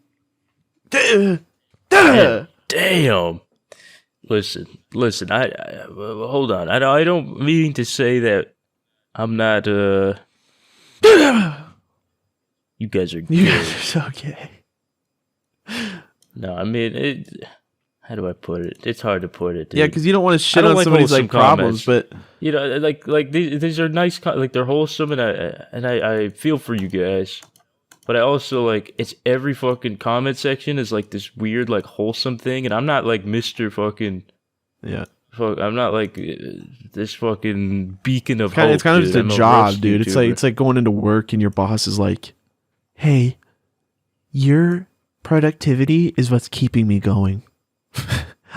B: Damn. Listen. I hold on. I don't mean to say that I'm not. You guys are gay.
A: You guys are so gay.
B: No, I mean, how do I put it? It's hard to put it. Dude.
A: Yeah, because you don't want to shit on somebody's like problems, but
B: you know, like these are nice, like they're wholesome, and I feel for you guys. But I also, like, it's every fucking comment section is, like, this weird, like, wholesome thing. And I'm not, like, Mr. fucking...
A: Yeah.
B: I'm not, like, this fucking beacon of hope.
A: It's kind of just a job, dude. It's like going into work and your boss is like, hey, your productivity is what's keeping me going.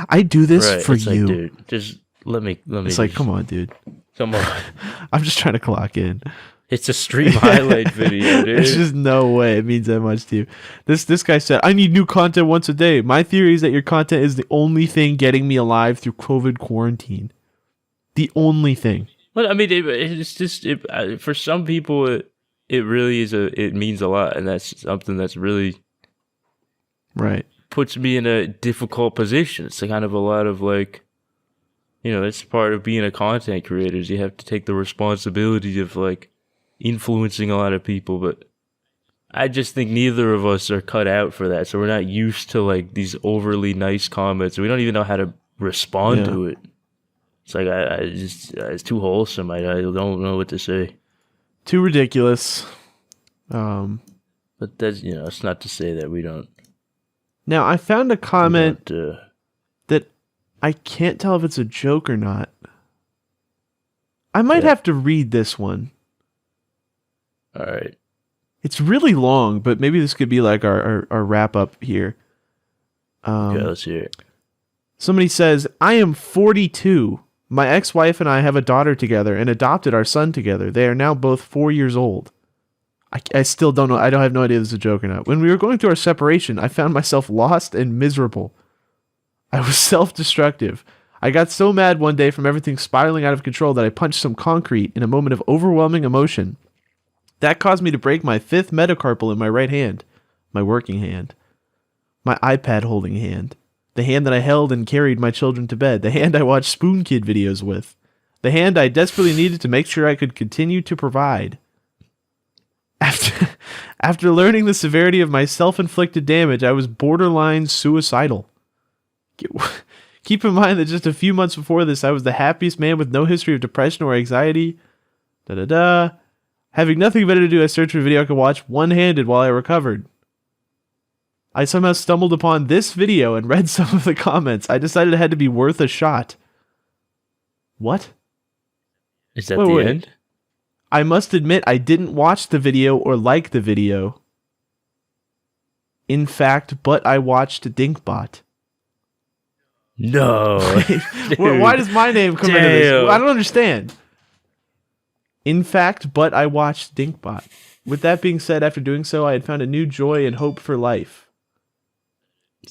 A: I do this for you.
B: Like, dude, just let me...
A: It's like, come on, dude.
B: Come on.
A: I'm just trying to clock in.
B: It's a stream highlight video, dude.
A: There's just no way it means that much to you. This guy said, I need new content once a day. My theory is that your content is the only thing getting me alive through COVID quarantine. The only thing.
B: Well, I mean, it's just for some people, it really is it means a lot, and that's something that's really
A: right.
B: Puts me in a difficult position. It's kind of a lot of like, you know, that's part of being a content creator. Is you have to take the responsibility of like influencing a lot of people, but I just think neither of us are cut out for that, so we're not used to like these overly nice comments. We don't even know how to respond to it. It's like I just it's too wholesome. I don't know what to say.
A: Too ridiculous.
B: But that's, you know, it's not to say that we don't.
A: Now I found a comment that I can't tell if it's a joke or not. I might have to read this one.
B: All right.
A: It's really long, but maybe this could be like our wrap up here.
B: Okay, let's hear it.
A: Somebody says, I am 42. My ex-wife and I have a daughter together and adopted our son together. They are now both 4 years old. I still don't know. I have no idea if this is a joke or not. When we were going through our separation, I found myself lost and miserable. I was self-destructive. I got so mad one day from everything spiraling out of control that I punched some concrete in a moment of overwhelming emotion. That caused me to break my 5th metacarpal in my right hand, my working hand, my iPad holding hand, the hand that I held and carried my children to bed, the hand I watched Spoon Kid videos with, the hand I desperately needed to make sure I could continue to provide. After learning the severity of my self-inflicted damage, I was borderline suicidal. Keep in mind that just a few months before this, I was the happiest man with no history of depression or anxiety. Having nothing better to do, I searched for a video I could watch one-handed while I recovered. I somehow stumbled upon this video and read some of the comments. I decided it had to be worth a shot. What?
B: Is that the end?
A: I must admit, I didn't watch the video or like the video. In fact, but I watched Dinkbot.
B: No.
A: Why does my name come into this? I don't understand. In fact, but I watched Dinkbot. With that being said, after doing so, I had found a new joy and hope for life.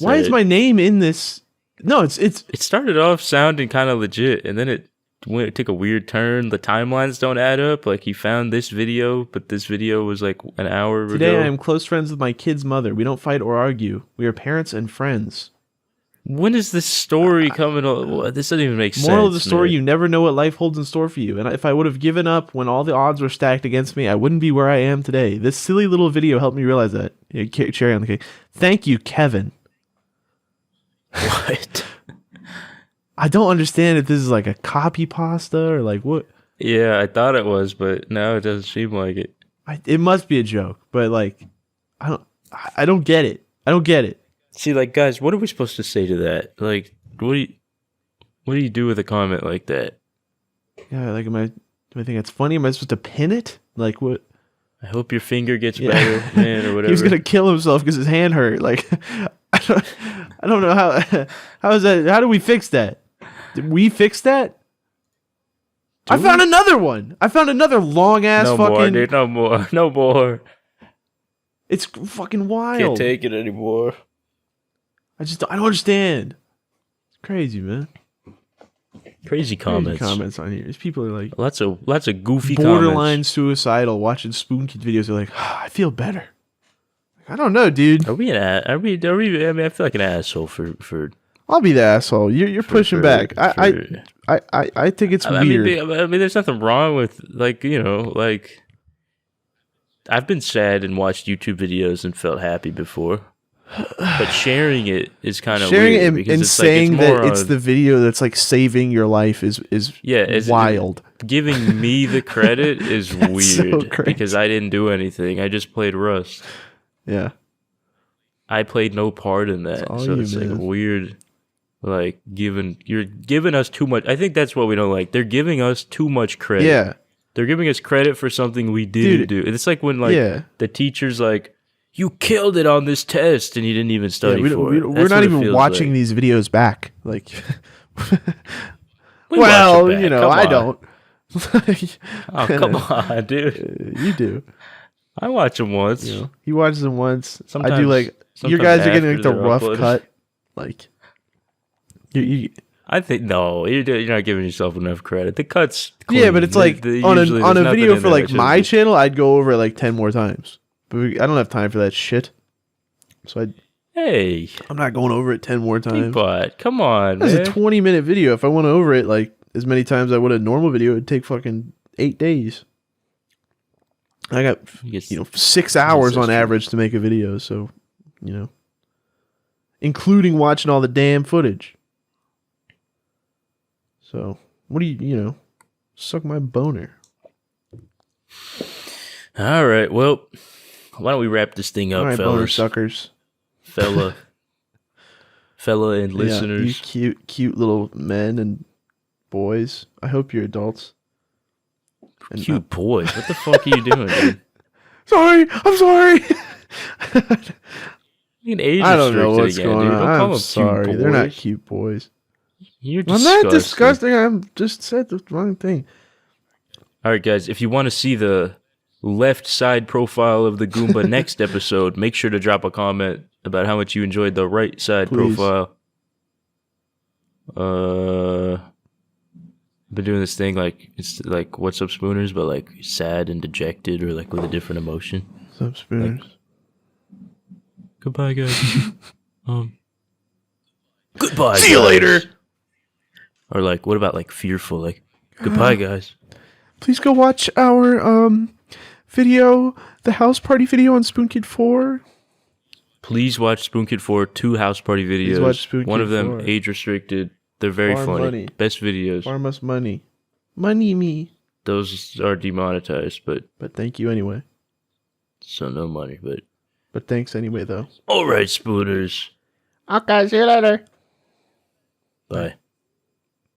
A: Why is my name in this? No,
B: It started off sounding kind of legit, and then it took a weird turn. The timelines don't add up. Like, he found this video, but this video was like an hour ago.
A: Today, I am close friends with my kid's mother. We don't fight or argue. We are parents and friends.
B: When is this story coming? This doesn't even make sense.
A: Moral of the story, you never know what life holds in store for you. And if I would have given up when all the odds were stacked against me, I wouldn't be where I am today. This silly little video helped me realize that. Yeah, cherry on the cake. Thank you, Kevin.
B: What?
A: I don't understand if this is like a copy pasta or like what.
B: Yeah, I thought it was, but now it doesn't seem like it.
A: It must be a joke, but like, I don't get it. I don't get it.
B: See, like, guys, what are we supposed to say to that? Like, what do you do with a comment like that?
A: Yeah, like, do I think it's funny? Am I supposed to pin it? Like, what?
B: I hope your finger gets better, man, or whatever.
A: He was gonna kill himself because his hand hurt. Like, I don't know how is that? How do we fix that? Did we fix that? I found another one. I found another long ass
B: no
A: fucking.
B: More, dude, no more.
A: It's fucking wild.
B: Can't take it anymore.
A: I don't understand. It's crazy, man.
B: Crazy comments
A: on here. People are like
B: lots of goofy
A: borderline
B: comments.
A: Suicidal watching Spoon Kid videos. They're like, I feel better. I don't know, dude.
B: Are we I mean, I feel like an asshole for.
A: I'll be the asshole. You're pushing back. I think it's weird.
B: I mean, there's nothing wrong with, like, you know, like, I've been sad and watched YouTube videos and felt happy before. But sharing it is kind of
A: sharing
B: weird
A: it and saying that it's the video that's like saving your life is wild.
B: Giving me the credit is weird
A: so
B: because I didn't do anything. I just played Rust.
A: Yeah,
B: I played no part in that, so it's like weird. Like you're giving us too much. I think that's what we don't like. They're giving us too much credit.
A: Yeah,
B: they're giving us credit for something we didn't do. It's like when the teacher's like, you killed it on this test, and you didn't even study for it.
A: We're not even watching these videos back. Like,
B: well,
A: you know, I don't.
B: Oh, come on, dude.
A: You do.
B: I watch them once.
A: You know, he watches them once.
B: Sometimes,
A: I do like your guys are getting like the rough cut. Like,
B: I think no, you're not giving yourself enough credit. The cuts,
A: clean. Yeah, but it's like on a video for like my channel, I'd go over it like 10 more times. But I don't have time for that shit. So I'm not going over it 10 more times.
B: But come on,
A: that's a 20-minute video. If I went over it like as many times as I would a normal video, it'd take fucking 8 days. I got 6 hours on average to make a video, so including watching all the damn footage. So what do you suck my boner?
B: All right, well, why don't we wrap this thing up,
A: all right,
B: fellas?
A: Boner suckers,
B: fella and listeners,
A: you cute little men and boys. I hope you're adults.
B: Cute boys. What the fuck are you doing, dude?
A: I'm sorry.
B: I
A: don't know what's going on. I'm sorry. They're not cute boys.
B: I'm
A: not disgusting. I'm just said the wrong thing.
B: All right, guys. If you want to see the left side profile of the Goomba next episode, make sure to drop a comment about how much you enjoyed the right side profile. Been doing this thing like it's like What's Up Spooners, but like sad and dejected or like with a different emotion.
A: What's up, Spooners?
B: Like, goodbye, guys. Goodbye.
A: See you later.
B: Or like, what about like fearful? Like, goodbye, guys.
A: Please go watch our video, the house party video on Spoon Kid 4.
B: Please watch Spoon Kid 4, 2 house party videos.
A: Watch Spoon
B: One
A: Kid
B: of them
A: 4.
B: age restricted. They're very
A: Farm
B: funny.
A: money.
B: Best videos.
A: Farm us money. Money me.
B: Those are demonetized, but
A: thank you anyway.
B: So no money,
A: but thanks anyway though.
B: All right, spooters.
A: Okay, see you later.
B: Bye.